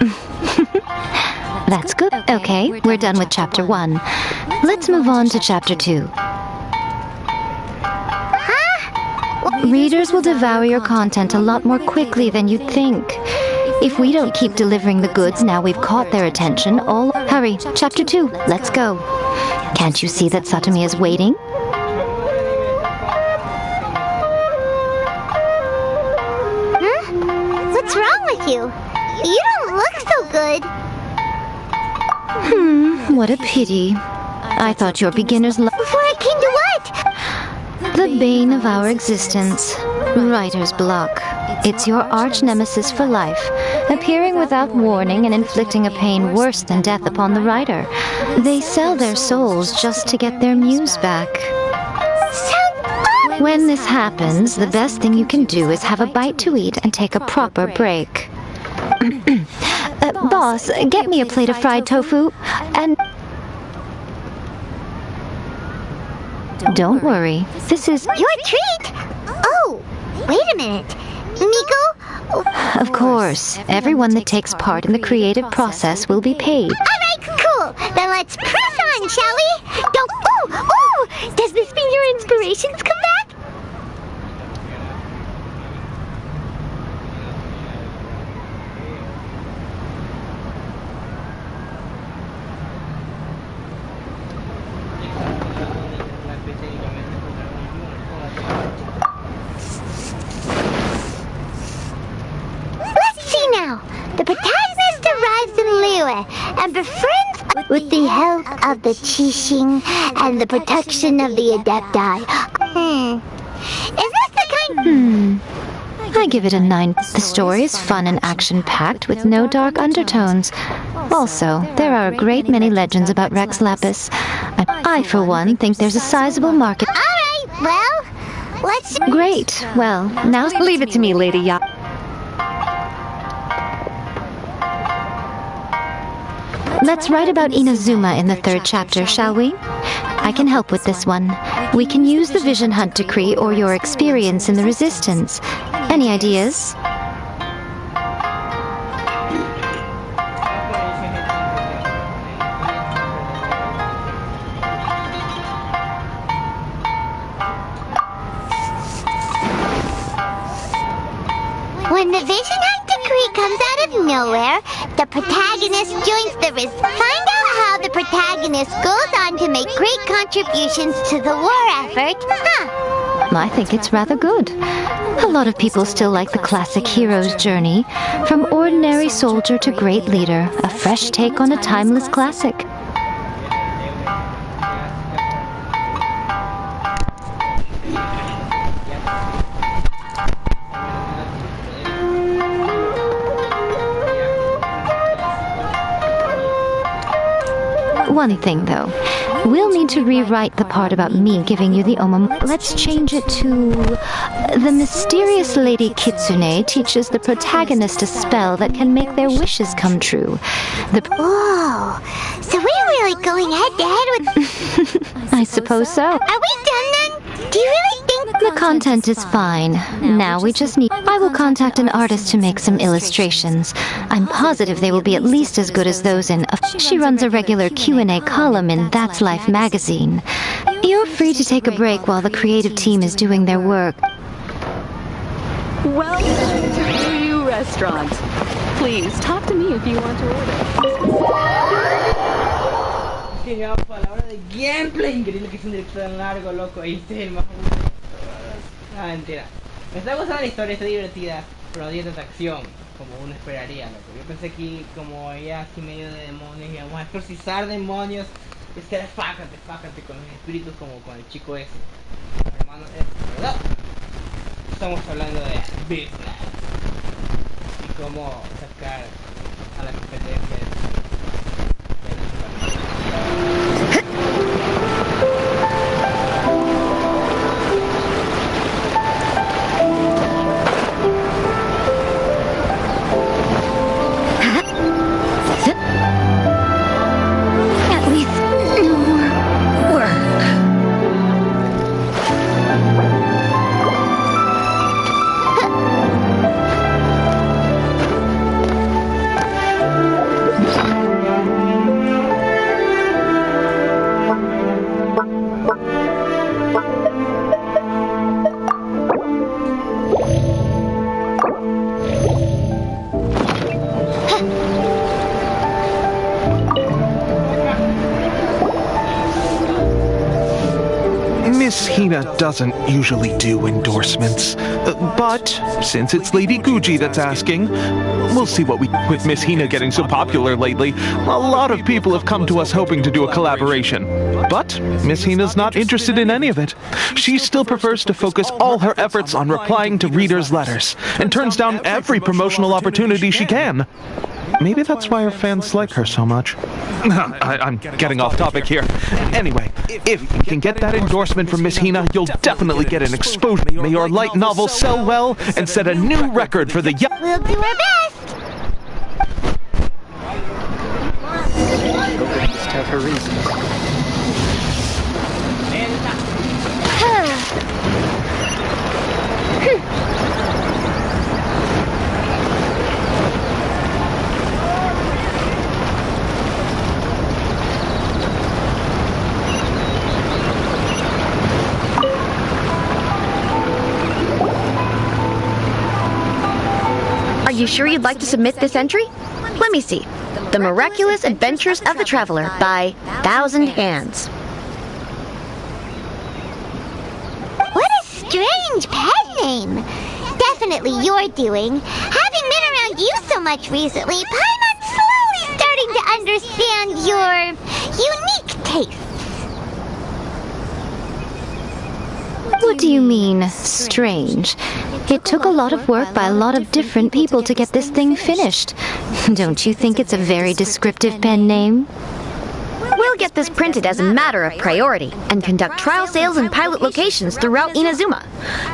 That's good. Okay, we're done with Chapter 1. Let's move on to Chapter 2. Readers will devour your content a lot more quickly than you'd think. If we don't keep delivering the goods now we've caught their attention, Hurry, Chapter 2, let's go. Can't you see that Satomi is waiting? you. You don't look so good. What a pity. I thought your beginner's luck. Before I came to what? The bane of our existence. Writer's block. It's your arch nemesis for life, appearing without warning and inflicting a pain worse than death upon the writer. They sell their souls just to get their muse back. When this happens, the best thing you can do is have a bite to eat and take a proper break. Boss, get me a plate of fried tofu, and... Don't worry, this is... Your treat? Oh, wait a minute. Miko? Of course, everyone that takes part in the creative process will be paid. Alright, cool. Then let's press on, shall we? Don't... Ooh! Does this mean your inspirations come back? The protagonist arrives in Liyue and befriends with the help of the Qixing and the protection of the Adepti. Is this the kind... I give it a 9. The story is fun and action-packed with no dark undertones. Also, there are a great many legends about Rex Lapis. I, for one, think there's a sizable market. Alright, well, let's... Great. Well, now leave it to me, Lady Ya. Let's write about Inazuma in the 3rd chapter, shall we? I can help with this one. We can use the Vision Hunt decree or your experience in the Resistance. Any ideas? When the Vision Hunt decree comes out of nowhere, the protagonist joins the Find out how the protagonist goes on to make great contributions to the war effort. I think it's rather good. A lot of people still like the classic hero's journey. From ordinary soldier to great leader, a fresh take on a timeless classic. One thing, though. We'll need to rewrite the part about me giving you the omam. Let's change it to... The mysterious Lady Kitsune teaches the protagonist a spell that can make their wishes come true. Whoa! So we're really going head-to-head with... I suppose so. Are we done then? Do you really think... The content is fine. Now we just need... I will contact an artist to make some illustrations. I'm positive they will be at least as good as those in... She runs a regular Q&A column in That's Life magazine. You're free to take a break while the creative team is doing their work. Welcome to Ryu Restaurant. Please, talk to me if you want to order. Llegamos a la hora de gameplay. Increíble que es un directo tan largo, loco. Y este es el más aburrido. Mentira. Me está gustando la historia, está divertida, pero no tiene tanta acción como uno esperaría, loco. Yo pensé que como ya así medio de demonios y vamos a exorcizar demonios. Es que fájate con los espíritus como con el chico ese. Hermano, ¿verdad? Estamos hablando de business y cómo sacar a la competencia de Miss Hina doesn't usually do endorsements, but since it's Lady Guji that's asking, we'll see what we... With Miss Hina getting so popular lately, a lot of people have come to us hoping to do a collaboration. But Miss Hina's not interested in any of it. She still prefers to focus all her efforts on replying to readers' letters, and turns down every promotional opportunity she can. Maybe that's why her fans like her so much. I'm getting off topic here. Anyway, if you can get that endorsement from Miss Hina, you'll definitely get an exposure. May your light novel sell well and set a new record for the young... We'll do our best! Nobody must have her reasons. Are you sure you'd like to submit this entry? Let me see. The Miraculous Adventures of the Traveler by Thousand Hands. What a strange pet name! Definitely your doing. Having been around you so much recently, Paimon's slowly starting to understand your unique tastes. What do you mean, strange? It took a lot of work by a lot of different people to get this thing finished. Don't you think it's a very descriptive pen name? We'll get this printed as a matter of priority and conduct trial sales in pilot locations throughout Inazuma.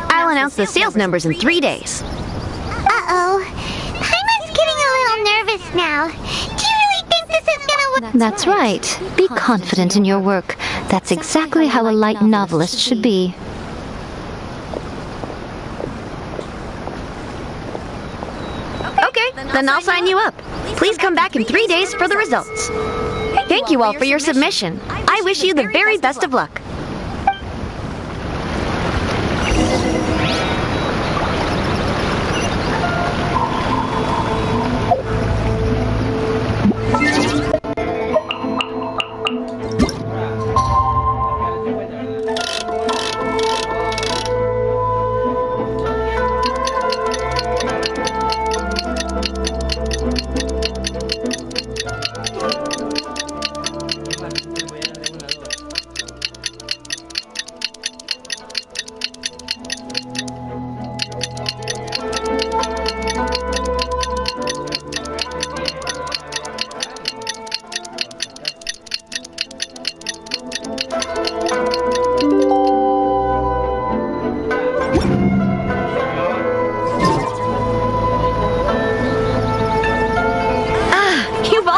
I'll announce the sales numbers in 3 days. Uh-oh. Paimon's getting a little nervous now. Do you really think this is gonna work? That's right. Be confident in your work. That's exactly how a light novelist should be. Okay, then I'll sign you up. Please come back in 3 days for the results. Thank you all for your submission. I wish you the very best of luck.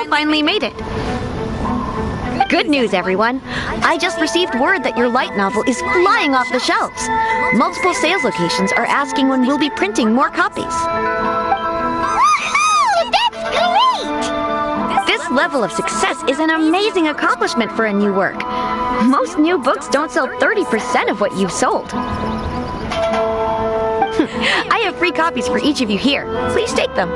Finally made it. Good news, everyone. I just received word that your light novel is flying off the shelves. Multiple sales locations are asking when we'll be printing more copies. Woohoo! That's great! This level of success is an amazing accomplishment for a new work. Most new books don't sell 30% of what you've sold. I have free copies for each of you here. Please take them.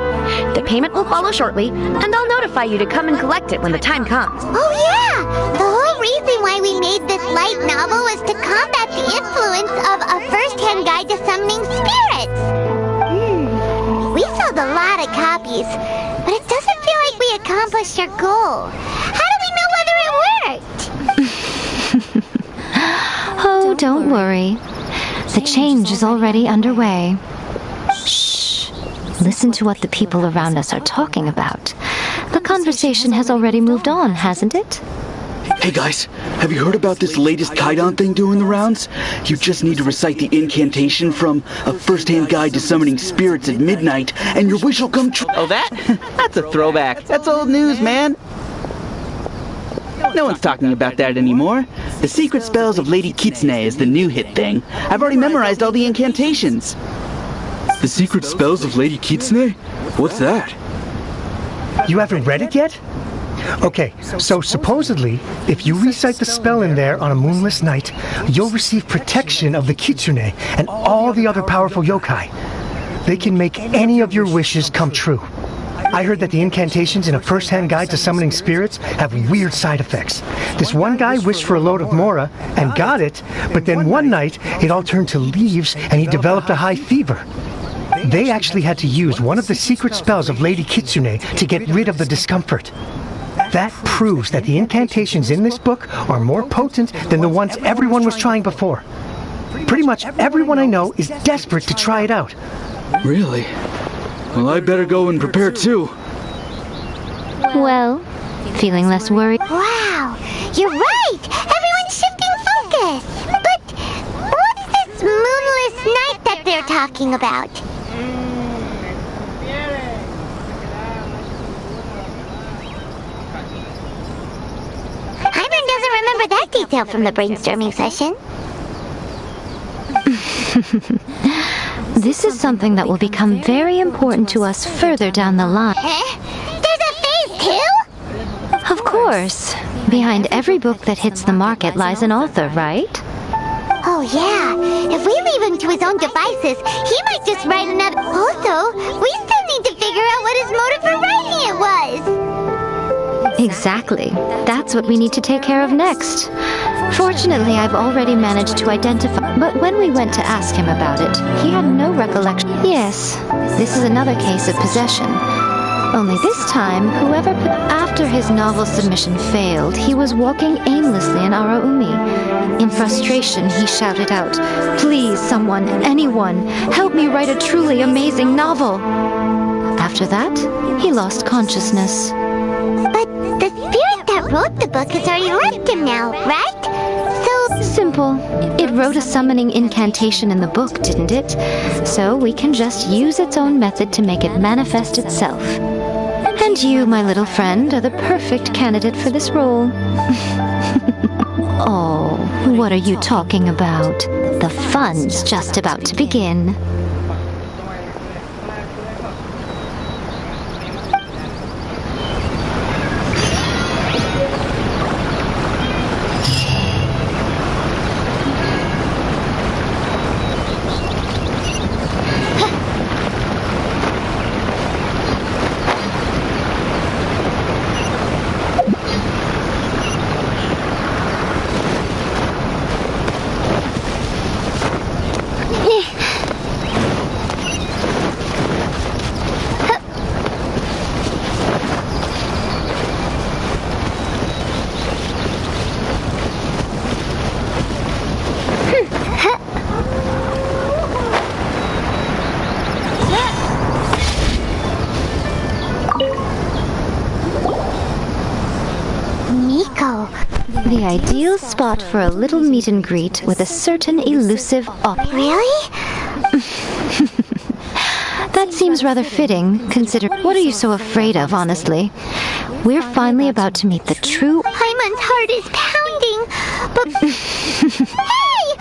The payment will follow shortly, and I'll notify you to come and collect it when the time comes. Oh yeah! The whole reason why we made this light novel was to combat the influence of a first-hand guide to summoning spirits. We sold a lot of copies, but it doesn't feel like we accomplished our goal. How do we know whether it worked? Oh, don't worry. The change is already underway. Shh. Listen to what the people around us are talking about. The conversation has already moved on, hasn't it? Hey guys, have you heard about this latest Kaidan thing doing the rounds? You just need to recite the incantation from A First-Hand Guide to Summoning Spirits at Midnight, and your wish will come true. Oh, that's a throwback. That's old news, man. No one's talking about that anymore. The Secret Spells of Lady Kitsune is the new hit thing. I've already memorized all the incantations. The Secret Spells of Lady Kitsune? What's that? You haven't read it yet? Okay, so supposedly, if you recite the spell in there on a moonless night, you'll receive protection of the Kitsune and all the other powerful yokai. They can make any of your wishes come true. I heard that the incantations in a first-hand guide to summoning spirits have weird side effects. This one guy wished for a load of Mora and got it, but then one night it all turned to leaves and he developed a high fever. They actually had to use one of the secret spells of Lady Kitsune to get rid of the discomfort. That proves that the incantations in this book are more potent than the ones everyone was trying before. Pretty much everyone I know is desperate to try it out. Really? Well, I better go and prepare too. Well, feeling less worried? Wow, you're right! Everyone's shifting focus! But what's this moonless night that they're talking about? Hyman doesn't remember that detail from the brainstorming session. This is something that will become very important to us further down the line. There's a phase 2? Of course. Behind every book that hits the market lies an author, right? Oh yeah, if we leave him to his own devices, he might just write another... Also, we still need to figure out what his motive for writing it was. Exactly. That's what we need to take care of next. Fortunately, I've already managed to identify... But when we went to ask him about it, he had no recollection. Yes, this is another case of possession. Only this time, whoever... After his novel submission failed, he was walking aimlessly in Araumi. In frustration, he shouted out, "Please, someone, anyone, help me write a truly amazing novel!" After that, he lost consciousness. But the spirit that wrote the book has already left him now, right? So... Simple. It wrote a summoning incantation in the book, didn't it? So we can just use its own method to make it manifest itself. And you, my little friend, are the perfect candidate for this role. Oh, what are you talking about? The fun's just about to begin. Miko. The ideal spot for a little meet and greet with a certain elusive Really? That seems rather fitting, consider... What are you so afraid of, honestly? We're finally about to meet the true... Hyman's heart is pounding, but... Hey!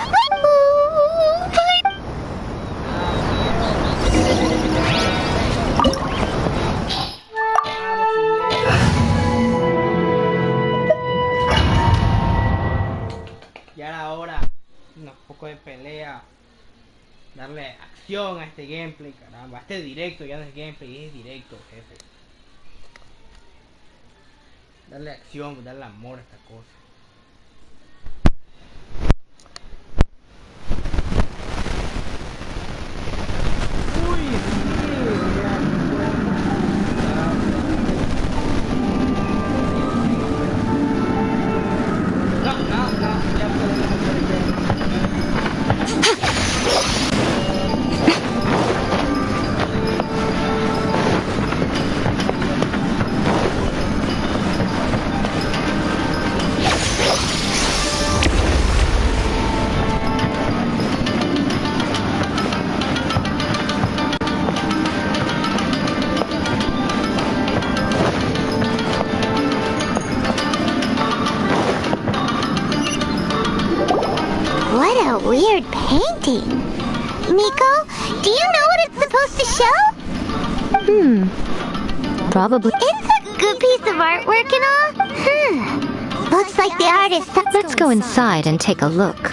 Ya era hora. Un poco de pelea. Darle acción a este gameplay, caramba. Este directo ya no es gameplay, es directo, jefe. Darle acción, darle amor a esta cosa. What a weird painting. Miko, do you know what it's supposed to show? Probably. It's a good piece of artwork and all. Looks like the artist... Let's go inside and take a look.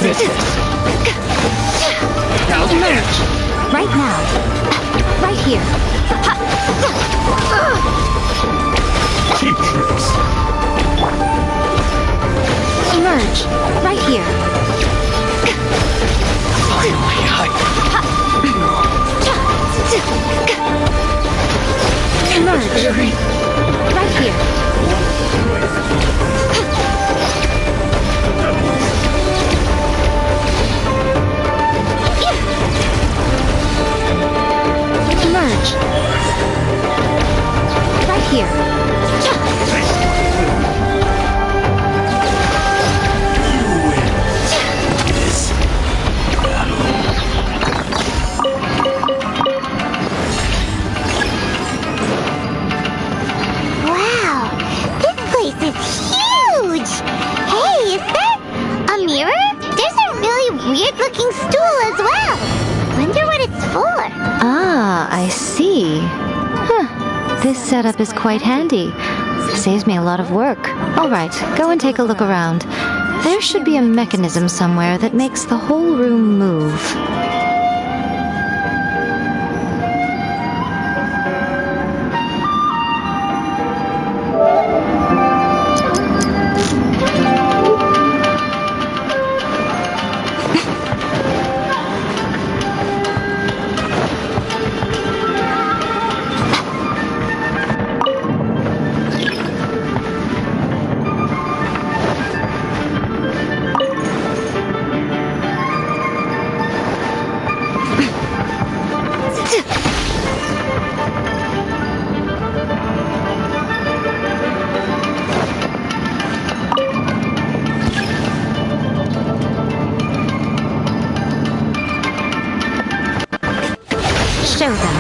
business. Emerge. Right now. Right here. Cheap tricks. Emerge. Right here. Finally, Emerge. Right here. Emerge. Right here. Wow, this place is huge! Hey, is that a mirror? There's a really weird-looking stool as well. Wonder what it's for. Ah, I see. Huh. This setup is quite handy. Saves me a lot of work. All right, go and take a look around. There should be a mechanism somewhere that makes the whole room move. Show them.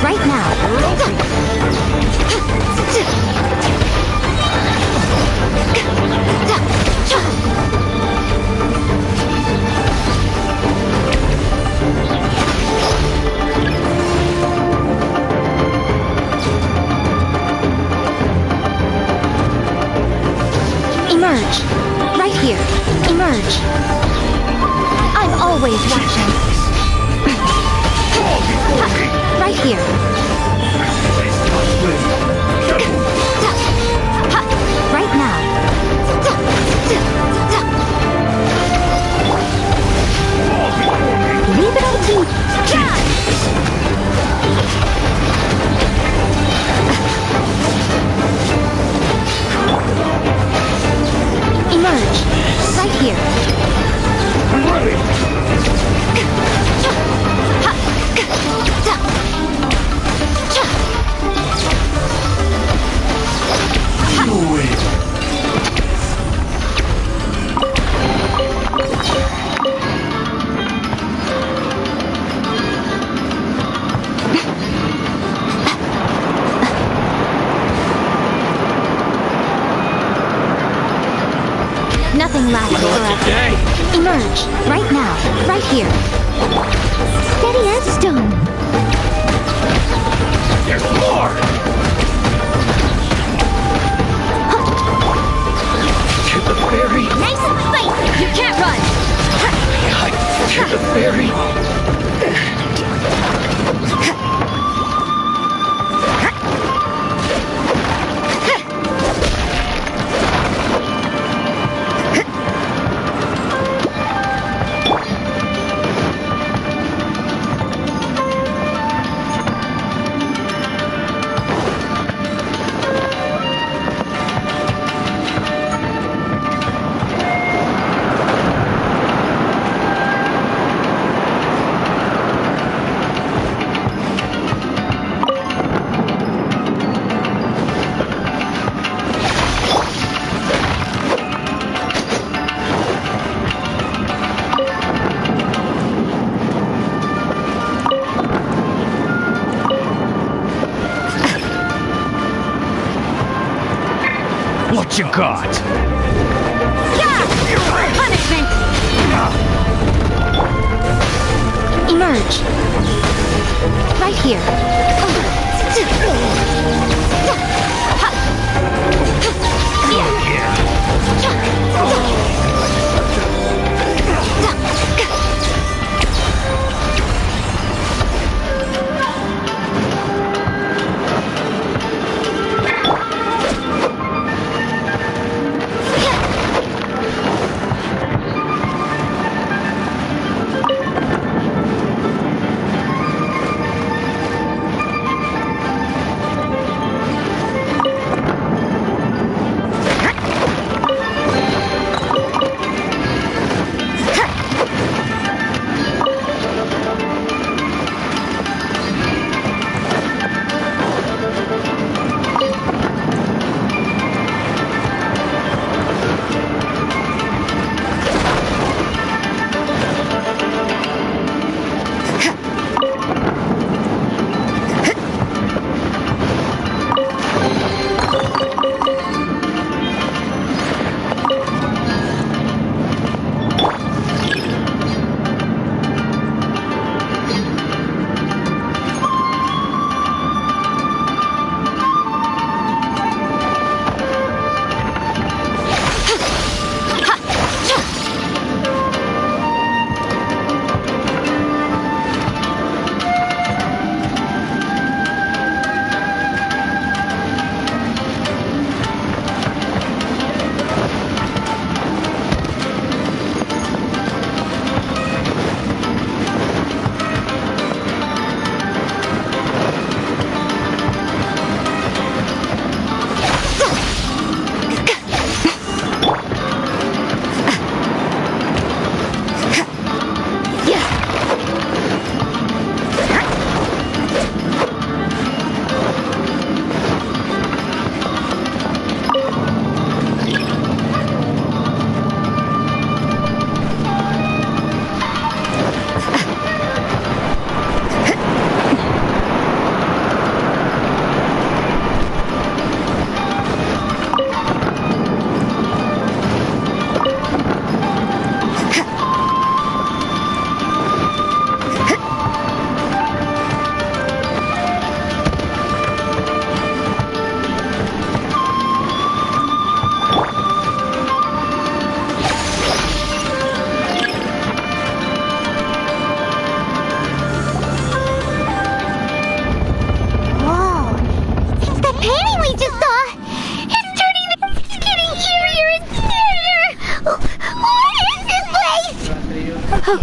Right now. Emerge. Right here. Emerge. I'm always watching. Right here. Right now. Leave it up to Emerge. Right here. Nothing lasts forever. Emerge. Right now. Right here. Steady as stone. There's more! To the ferry! Nice and spicy! You can't run! To the ferry! What you got? Punishment! Emerge. Right here.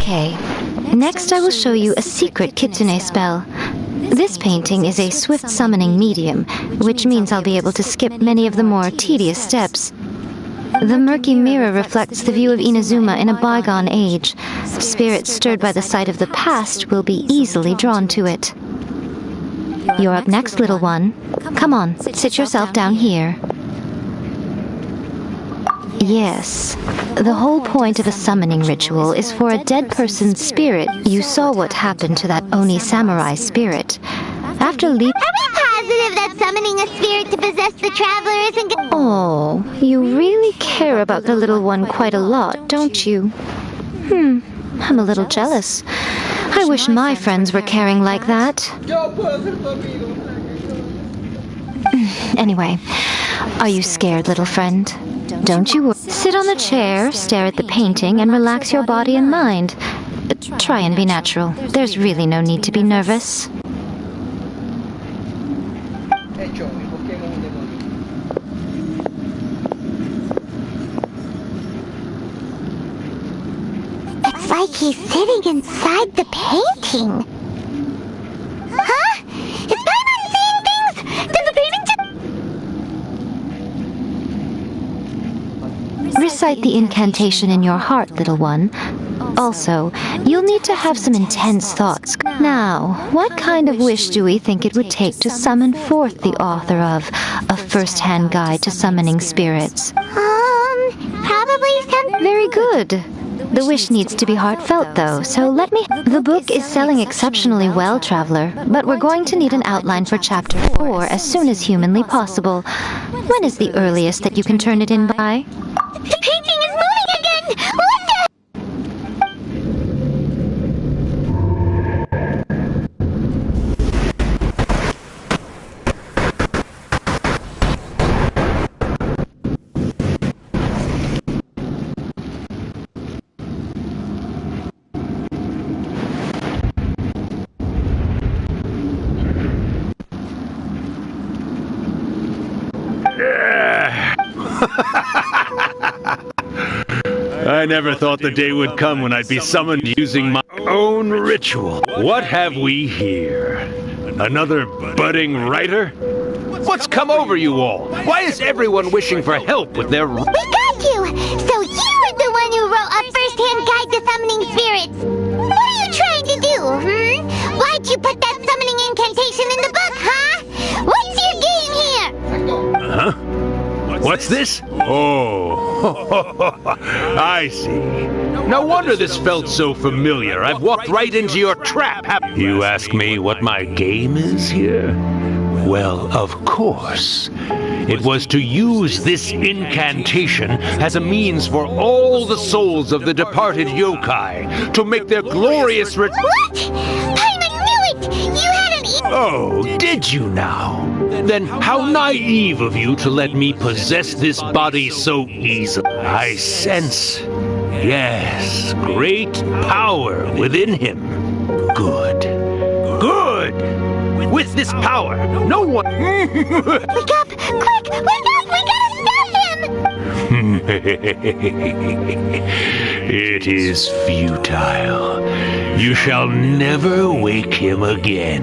Okay, next I will show you a secret kitsune spell. This painting is a swift summoning medium, which means I'll be able to skip many of the more tedious steps. The murky mirror reflects the view of Inazuma in a bygone age. Spirits stirred by the sight of the past will be easily drawn to it. You're up next, little one. Come on, sit yourself down here. Yes, the whole point of a summoning ritual is for a dead person's spirit. You saw what happened to that Oni samurai spirit. After Are we positive that summoning a spirit to possess the traveler isn't good? Oh, you really care about the little one quite a lot, don't you? I'm a little jealous. I wish my friends were caring like that. Anyway, are you scared, little friend? Don't you worry. Sit on the chair, stare at the painting, and relax your body and mind. Try and be natural. There's really no need to be nervous. It's like he's sitting inside the painting. Huh? Is Paimon seeing things? Did the painting Recite the incantation in your heart, little one. Also, you'll need to have some intense thoughts. Now, what kind of wish do we think it would take to summon forth the author of A First-Hand Guide to Summoning Spirits? Probably some... Very good. The wish needs to be heartfelt, though, so let me... The book is selling exceptionally well, Traveler, but we're going to need an outline for Chapter 4 as soon as humanly possible. When is the earliest that you can turn it in by? The painting is moving again! What the... I never thought the day would come when I'd be summoned using my own ritual. What have we here? Another budding writer? What's come over you all? Why is everyone wishing for help with their... We got you! So you were the one who wrote A First-Hand Guide to Summoning Spirits! What are you trying to do, Why'd you put that summoning incantation in the book, huh? What's your game here? Huh? What's this? Oh, I see. No wonder this felt so familiar. I've walked right into your trap. You ask me what my game is here? Well, of course. It was to use this incantation as a means for all the souls of the departed yokai to make their glorious What? Paimon knew it! You had an... Oh, did you now? Then how naive of you to let me possess this body so easily. I sense, yes, great power within him. Good. Good! With this power, no one... Wake up! Quick! Wake up! We gotta stop him! It is futile. You shall never wake him again.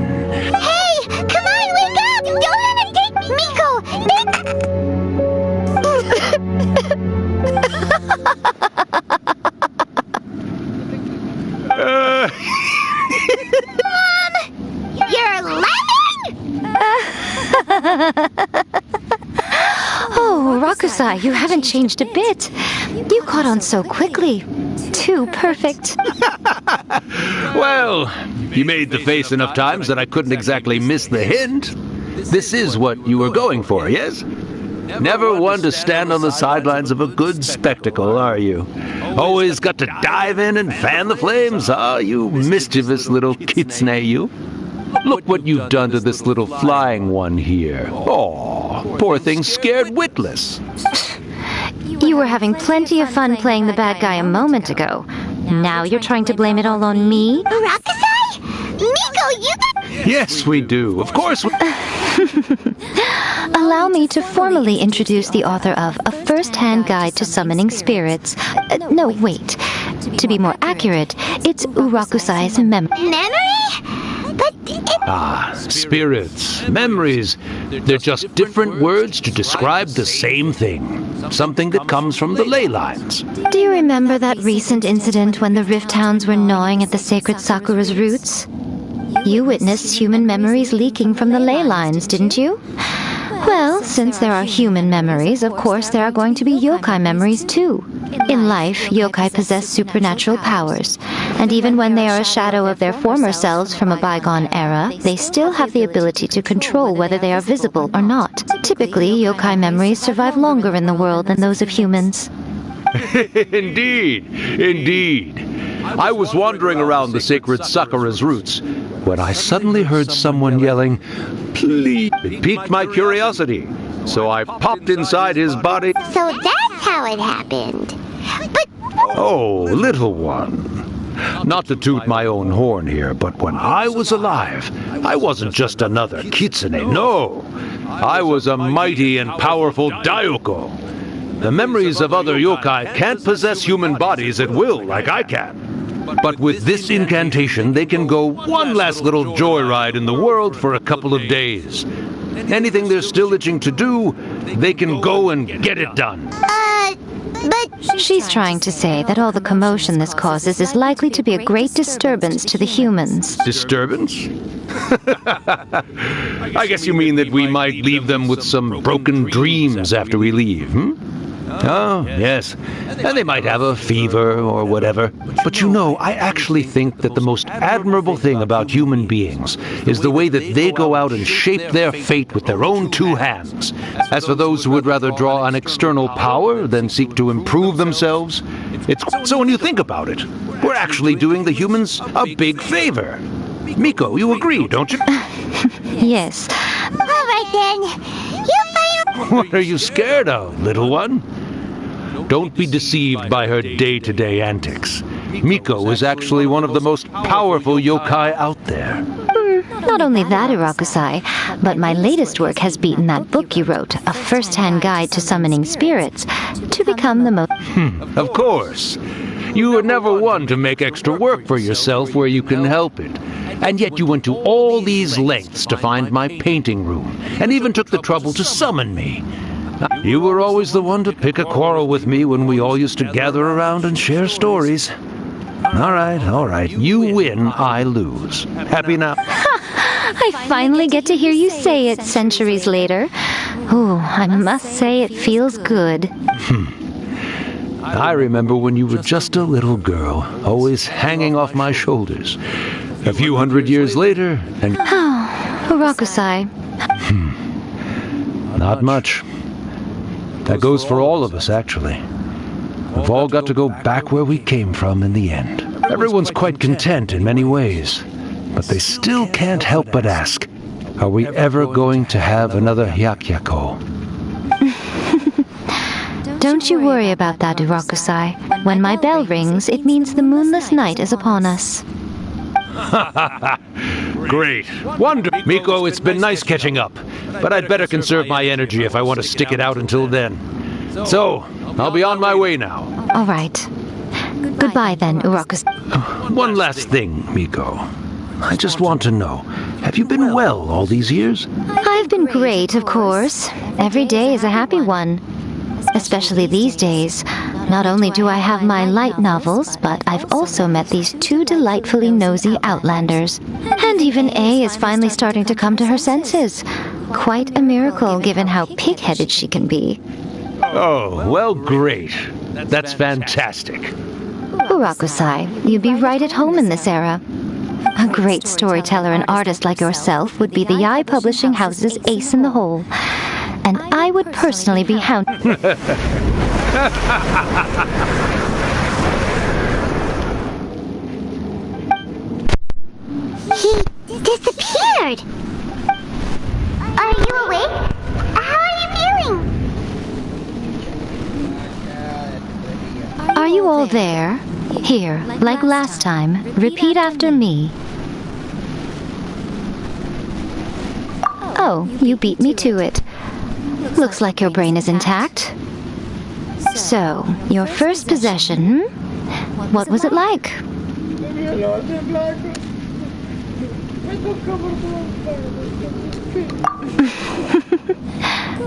Hey! Come on, wake up! Don't let him take Miko! You're laughing? Oh, Rakusai, you haven't changed a bit. You caught on so quickly. Too perfect. Well, you made the face enough times that I couldn't exactly miss the hint. This is what you were going for, yes? Never one to stand on the sidelines of a good spectacle, are you? Always got to dive in and fan the flames, huh? You mischievous little kitsune, you. Look what you've done to this little flying one here. Oh, poor thing scared witless. You were having plenty of fun playing the bad guy a moment ago. Now you're trying to blame it all on me? Rakusai? Miko, you got... Yes, we do. Of course we... Allow me to formally introduce the author of A First-Hand Guide to Summoning Spirits. No, wait. To be more accurate, it's Urakusai's memory. Memory? But Spirits, memories. They're just different words to describe the same thing. Something that comes from the ley lines. Do you remember that recent incident when the Rift Hounds were gnawing at the sacred Sakura's roots? You witnessed human memories leaking from the ley lines, didn't you? Well, since there are human memories, of course there are going to be yokai memories too. In life, yokai possess supernatural powers, and even when they are a shadow of their former selves from a bygone era, they still have the ability to control whether they are visible or not. Typically, yokai memories survive longer in the world than those of humans. Indeed, indeed. I was wandering around the sacred Sakura's roots when I suddenly heard someone yelling, "Please!" It piqued my curiosity, so I popped inside his body. so that's how it happened. But Oh, little one. Not to toot my own horn here, but when I was alive, I wasn't just another kitsune, no. I was a mighty and powerful Daiyoko. The memories of other yokai can't possess human bodies at will like I can. But with this incantation, they can go one last little joyride in the world for a couple of days. Anything they're still itching to do, they can go and get it done. but She's trying to say that all the commotion this causes is likely to be a great disturbance to the humans. Disturbance? I guess you mean that we might leave them with some broken dreams after we leave, hmm? Oh, yes. And they might have a fever or whatever. But you know, I actually think that the most admirable thing about human beings is the way that they go out and shape their fate with their own two hands. As for those who would rather draw on external power than seek to improve themselves, so when you think about it, we're actually doing the humans a big favor. Miko, you agree, don't you? Yes. all right then. You find What are you scared of, little one? Don't be deceived by her day-to-day antics. Miko is actually one of the most powerful yokai out there. Not only that, Urakusai, but my latest work has beaten that book you wrote, A First-Hand Guide to Summoning Spirits, to become the most... Of course. You were never one to make extra work for yourself where you can help it. And yet you went to all these lengths to find my painting room, and even took the trouble to summon me. You were always the one to pick a quarrel with me when we all used to gather around and share stories. All right. You win, I lose. Happy now? I finally get to hear you say it centuries later. Ooh, I must say it feels good. I remember when you were just a little girl, always hanging off my shoulders. A few hundred years later, and... Oh, Urakusai. Not much. That goes for all of us, actually. We've all got to go back where we came from in the end. Everyone's quite content in many ways, but they still can't help but ask, are we ever going to have another Hyakyako? Don't you worry about that, Urakusai. When my bell rings, it means the moonless night is upon us. Great. Wonderful. Miko, it's been nice catching up, but I'd better conserve my energy if I want to stick it out until then. So, I'll be on my way now. All right. Goodbye then, Urakusai. One last thing, Miko. I just want to know, have you been well all these years? I've been great, of course. Every day is a happy one. Especially these days. Not only do I have my light novels, but I've also met these two delightfully nosy outlanders. And even A is finally starting to come to her senses. Quite a miracle, given how pig-headed she can be. Oh, well, great. That's fantastic. Urakusai, you'd be right at home in this era. A great storyteller and artist like yourself would be the Yae Publishing House's ace in the hole. And I would personally be hounded. He disappeared. Are you awake? How are you feeling? Are you all there? Here, like last time, repeat after me. Oh, you beat me to it. Looks like your brain is intact. So, your first possession, What was it like?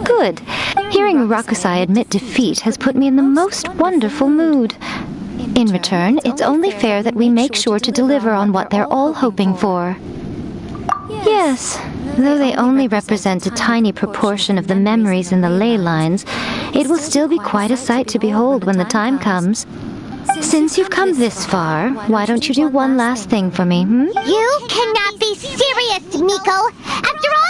Good. Hearing Rakusai admit defeat has put me in the most wonderful mood. In return, it's only fair that we make sure to deliver on what they're all hoping for. Yes, though they only represent a tiny proportion of the memories in the ley lines, it will still be quite a sight to behold when the time comes. Since you've come this far, why don't you do one last thing for me, You cannot be serious, Miko! After all,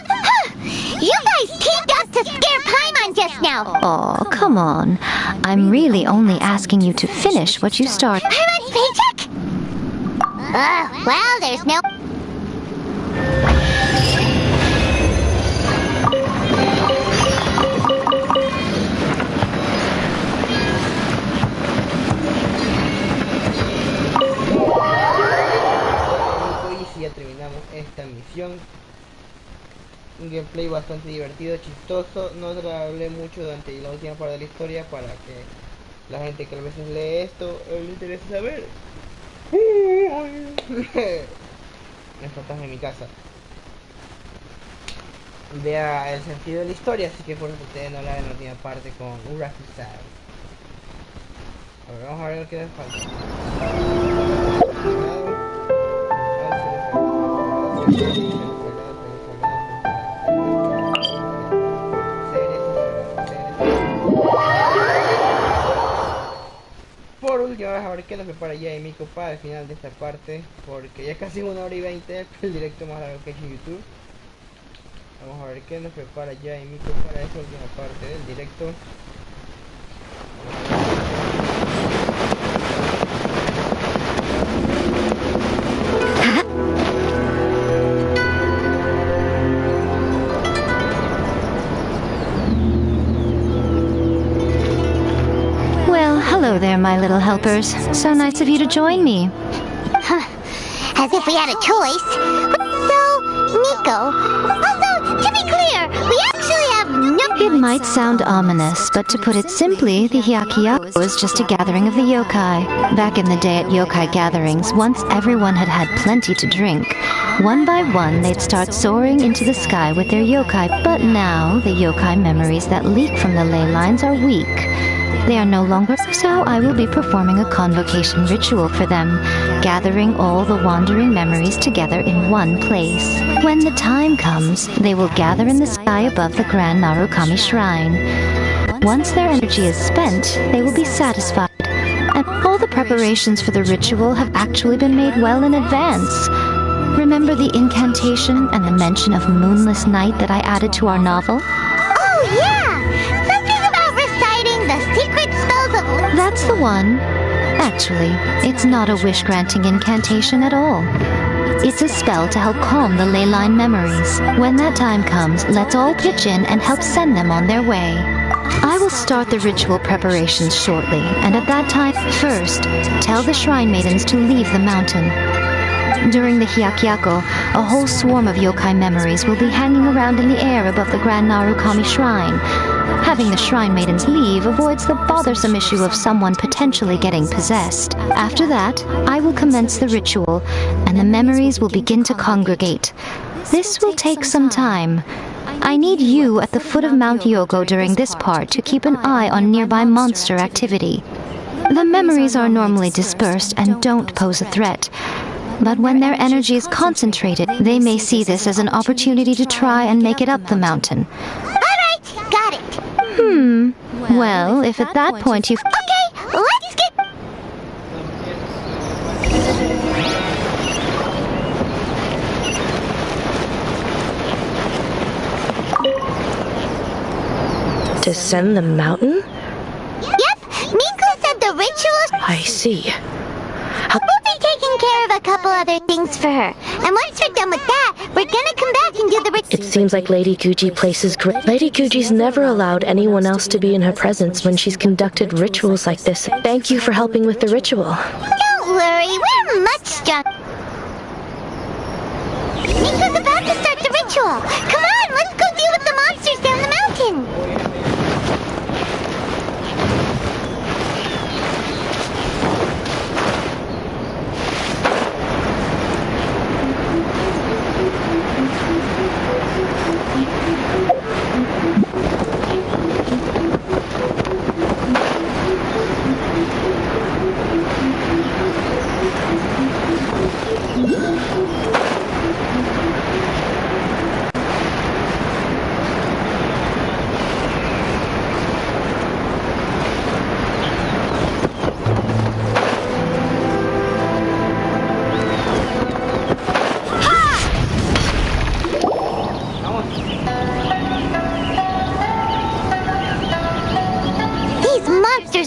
you guys teamed up to scare Paimon just now! Oh, come on. I'm really only asking you to finish what you started. Paimon's paycheck? Well, there's no... Ya terminamos esta misión. Un gameplay bastante divertido, chistoso. No hablé mucho durante la última parte de la historia para que la gente que a veces lee esto le interese saber. Me fantasma en mi casa. Vea el sentido de la historia, así que por eso ustedes no la ven en la última parte con Rakusai. A ver, vamos a ver qué les falta. Por último, vamos a ver qué nos prepara ya Miko para el final de esta parte, porque ya casi 1 hora y 20, el directo más largo que he hecho en YouTube. Vamos a ver qué nos prepara ya Miko para esta última parte del directo. Well, hello there, my little helpers. So nice of you to join me. As if we had a choice. So, Miko, although, to be clear, we actually have no... It might sound ominous, but to put it simply, the Hyakuyaku is just a gathering of the yokai. Back in the day at yokai gatherings, once everyone had had plenty to drink, one by one they'd start soaring into the sky with their yokai, but now the yokai memories that leak from the ley lines are weak. They are no longer, so I will be performing a convocation ritual for them, gathering all the wandering memories together in one place. When the time comes, they will gather in the sky above the Grand Narukami Shrine. Once their energy is spent, they will be satisfied, and all the preparations for the ritual have actually been made well in advance. Remember the incantation and the mention of moonless night that I added to our novel? Oh, yeah! Something about reciting the secret spells of... That's the one. Actually, it's not a wish-granting incantation at all. It's a spell to help calm the ley line memories. When that time comes, let's all pitch in and help send them on their way. I will start the ritual preparations shortly, and at that time, first, tell the Shrine Maidens to leave the mountain. During the Hyakuyaku, a whole swarm of yokai memories will be hanging around in the air above the Grand Narukami Shrine. Having the Shrine Maidens leave avoids the bothersome issue of someone potentially getting possessed. After that, I will commence the ritual, and the memories will begin to congregate. This will take some time. I need you at the foot of Mount Yogo during this part to keep an eye on nearby monster activity. The memories are normally dispersed and don't pose a threat. But when their energy is concentrated, they may see this as an opportunity to try and make it up the mountain. Alright, got it. Well, if at that point you... Okay, let's get... Descend the mountain? Yep, Miko said the ritual... I see. We'll be taking care of a couple other things for her. And once we're done with that, we're gonna come back and do the ritual. It seems like Lady Guji places great... Lady Guji's never allowed anyone else to be in her presence when she's conducted rituals like this. Thank you for helping with the ritual. Don't worry, we're much stronger. Miko's about to start the ritual. Come on, let's go deal with the monsters down the mountain.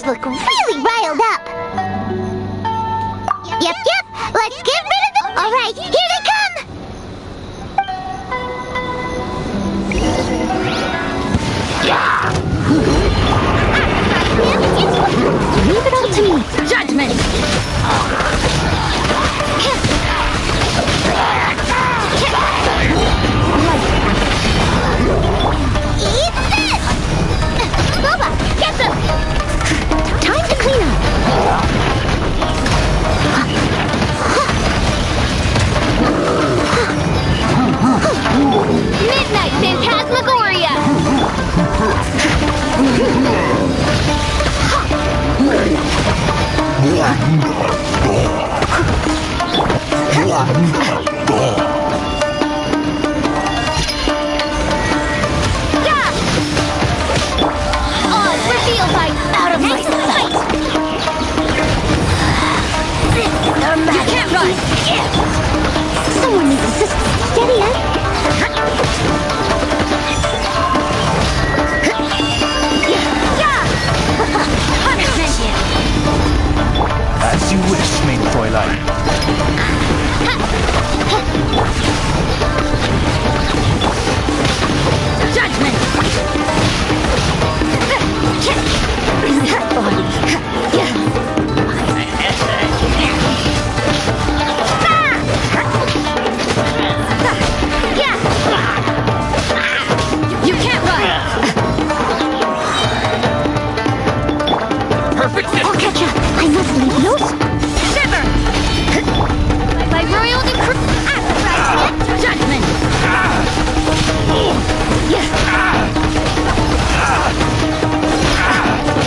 look really riled up. Yep, let's get rid of them. All right, here they come. Leave it all to me. Judgment! Eat this! Boba, get them! Time to clean up. Midnight Phantasmagoria! Reveal by out of my sight! You can't run! Someone needs assistance. Steady, As you wish, mein Fräulein. Judgment! You can't run! Perfect! I'll catch up. I must leave no Shiver! By royal decree! Judgment!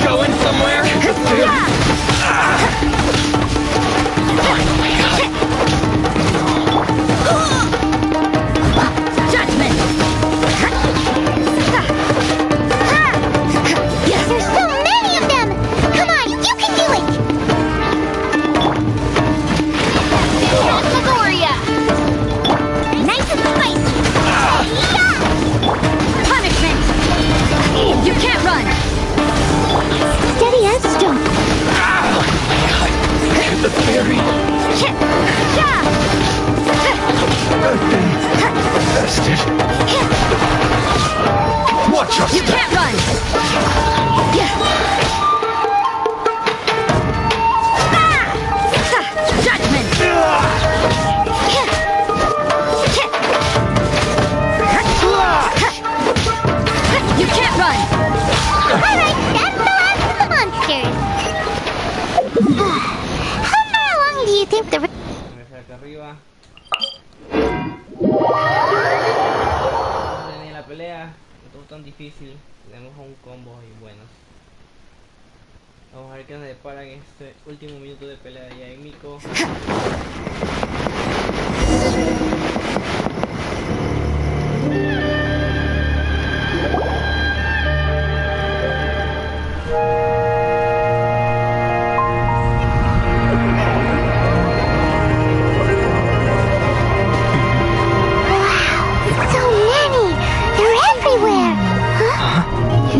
Going somewhere? Judgment! There's so many of them! Come on, you can do it! Phantasmagoria! Nice and spicy! Punishment! You can't run! steady as stone. The fairy. Bastard. Watch your You step. can't run! Judgment! You can't run! Alright, that's the last of the monsters! How far along do you think the... Acá arriba. En la pelea, no todo tan difícil. Tenemos un combo y buenos. Vamos a ver qué nos depara en este último minuto de pelea ya en Miko.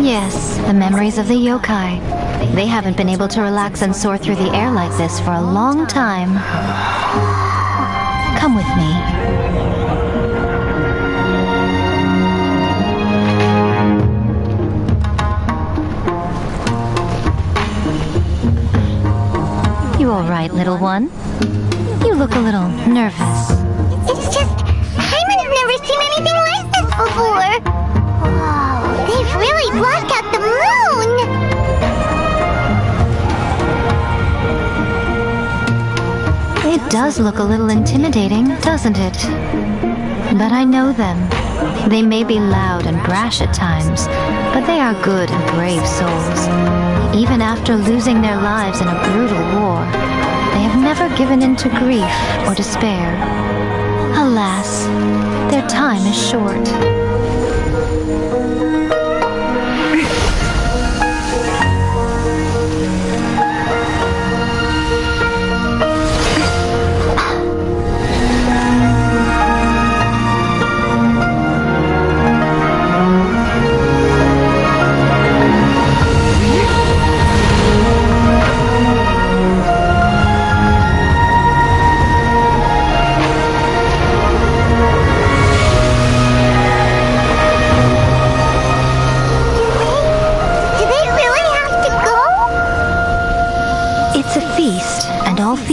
Yes, the memories of the yokai. They haven't been able to relax and soar through the air like this for a long time. Come with me. You all right, little one? You look a little nervous. It's just... I've never seen anything like this before! Wow, they've really blocked out the moon! It does look a little intimidating, doesn't it? But I know them. They may be loud and brash at times, but they are good and brave souls. Even after losing their lives in a brutal war, they have never given in to grief or despair. Alas, their time is short.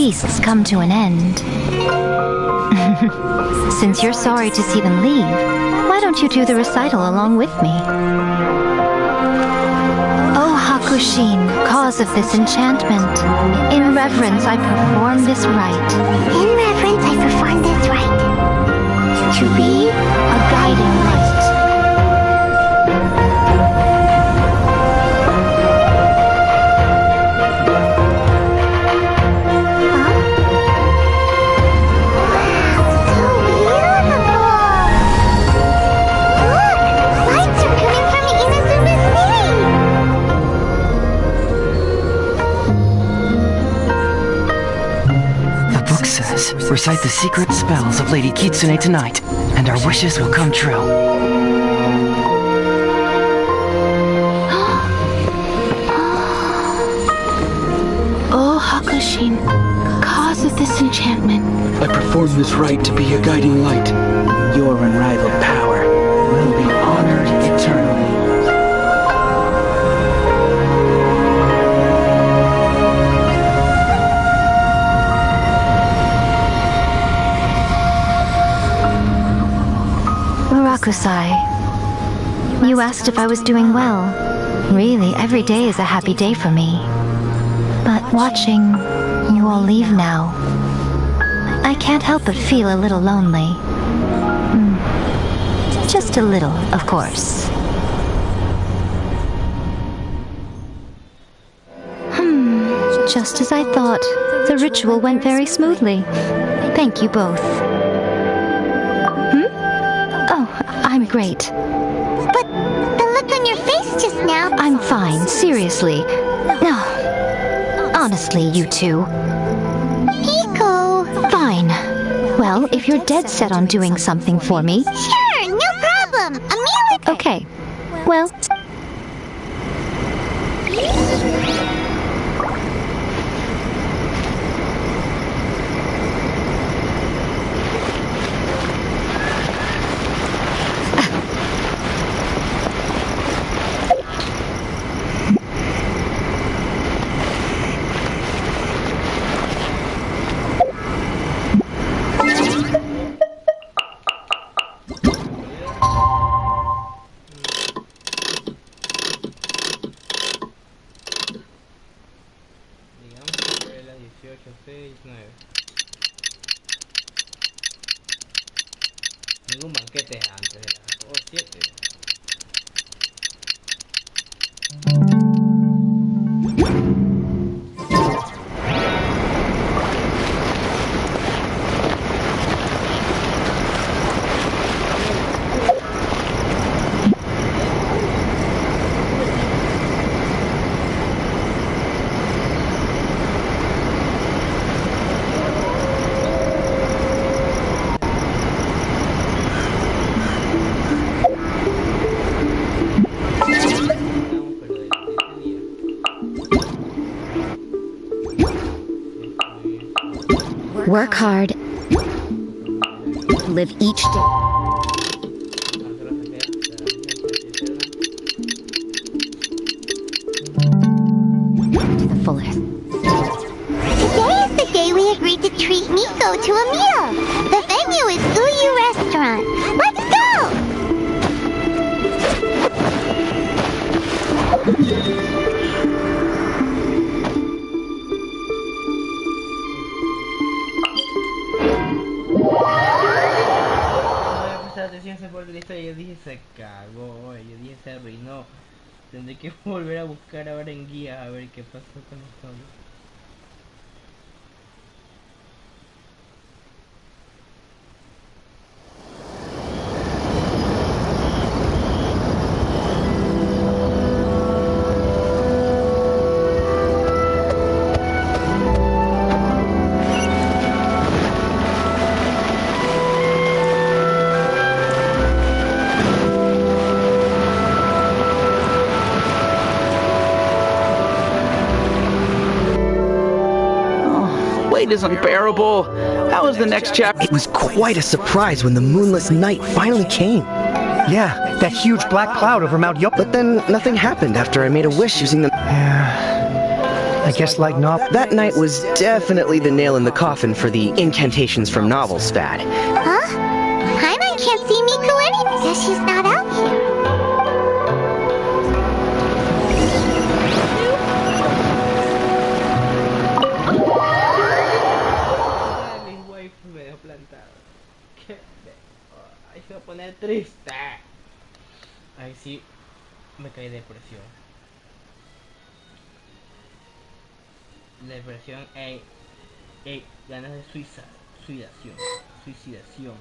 feasts come to an end. Since you're sorry to see them leave, why don't you do the recital along with me? O Hakushin, cause of this enchantment, in reverence I perform this rite. In reverence, I perform this rite. To be a guiding light. Recite the secret spells of Lady Kitsune tonight, and our wishes will come true. Oh, Hakushin, cause of this enchantment. I perform this rite to be a guiding light. Your unrivaled power will be honored eternally. Rakusai, you asked if I was doing well. Really, every day is a happy day for me. But watching you all leave now, I can't help but feel a little lonely. Just a little, of course. Just as I thought. The ritual went very smoothly. Thank you both. I'm great. But the look on your face just now... I'm fine, seriously. No. Honestly, you two. Miko! Fine. Well, if you're dead set on doing something for me... Sure, no problem. A meal... Okay. Well... Ningún banquete antes de las 7. Work hard. Live each day. To the fullest. Today is the day we agreed to treat Miko to a meal. The venue is Uyu Restaurant. Let's go! Yo dije se cagó, yo dije se arruinó. Tendré que volver a buscar ahora en guía a ver qué pasó con esto. Wait is unbearable. How was the next chapter? It was quite a surprise when the moonless night finally came. Yeah, that huge black cloud over Mount Yo. But then nothing happened after I made a wish using the... Yeah. I guess like novel. That night was definitely the nail in the coffin for the incantations from novels fad. Huh? Paimon can't see Miko anymore because she's not out here. Mi wife me dejó plantado. Ahí se va a poner triste. Ahí sí me caí de depresión. Depresión, ganas de suicidación.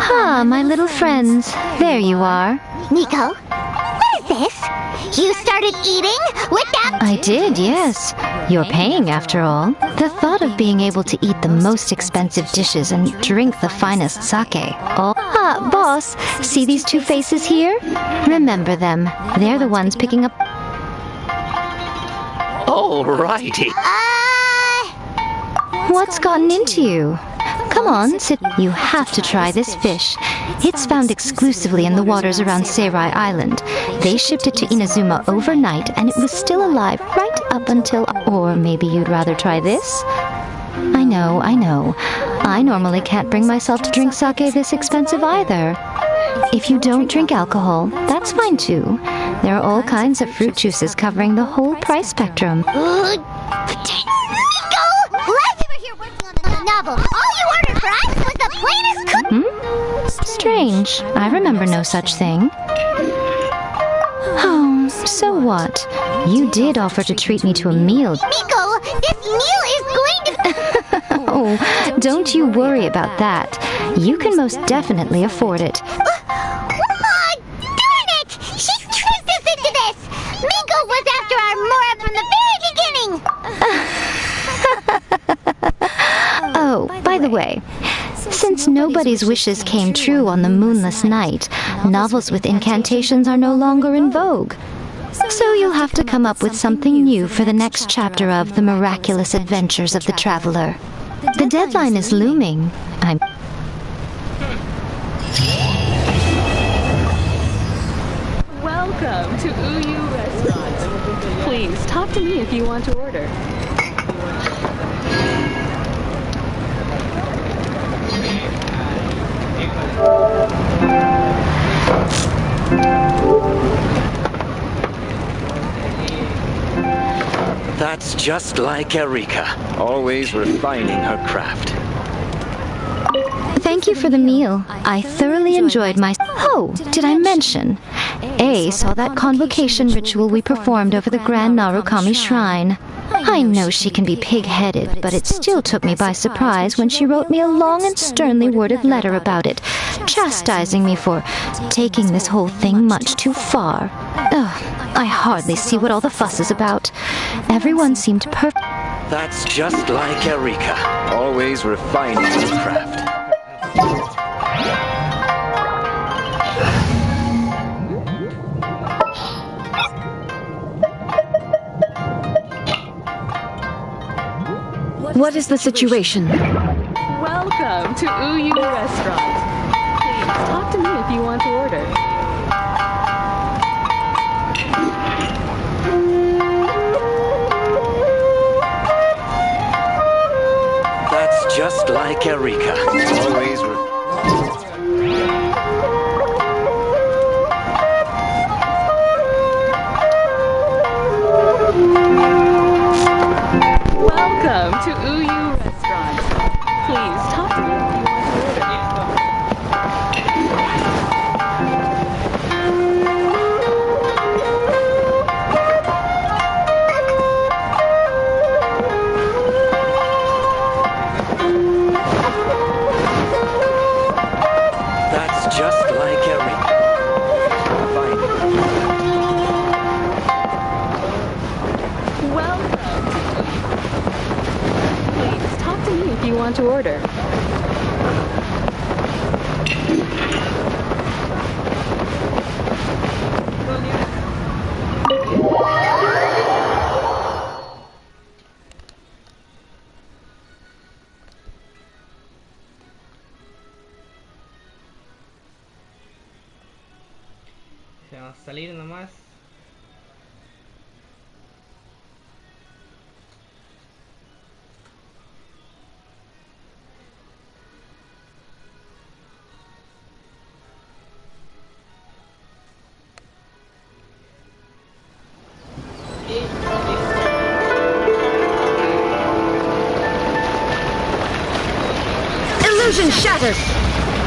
Ah, my little friends. There you are. Miko, what is this? You started eating without... I did, yes. You're paying after all. The thought of being able to eat the most expensive dishes and drink the finest sake. Ah, boss, see these two faces here? Remember them. They're the ones picking up... Alrighty. What's gotten into you? Come on, sit. You have to try this fish. It's found exclusively in the waters around Seirai Island. They shipped it to Inazuma overnight, and it was still alive right up until... Or maybe you'd rather try this? I know. I normally can't bring myself to drink sake this expensive either. If you don't drink alcohol, that's fine too. There are all kinds of fruit juices covering the whole price spectrum. Miko! Last we were here working on the novel, all you ordered for us was the plainest cook... Strange. I remember no such thing. Oh, so what? You did offer to treat me to a meal. Miko, this meal is going to... Oh, don't you worry about that. You can most definitely afford it. Darn it! She tricked us into this! Miko was after our Mora from the very beginning! Oh, by the way, since nobody's wishes came true on the moonless night, novels with incantations are no longer in vogue. So you'll have to come up with something new for the next chapter of The Miraculous Adventures of the Traveler. The deadline is looming. Welcome to Uyu Restaurant. Please talk to me if you want to order. That's just like Erika, always refining her craft. Thank you for the meal. I thoroughly enjoyed my... Oh, did I mention? A saw that convocation ritual we performed over the Grand Narukami Shrine. I know she can be pig-headed, but it still took me by surprise when she wrote me a long and sternly worded letter about it, chastising me for taking this whole thing much too far. Ugh, I hardly see what all the fuss is about. Everyone seemed perfect. That's just like Erika, always refining her craft. What is the situation? Welcome to Uyu Restaurant. Please talk to me if you want to order. That's just like Erika, always Welcome to Uyu Restaurant. Please talk to me if you want to order. That's just like Erika. Welcome. Please talk to me if you want to order. Se a salir nomás. Illusion shattered!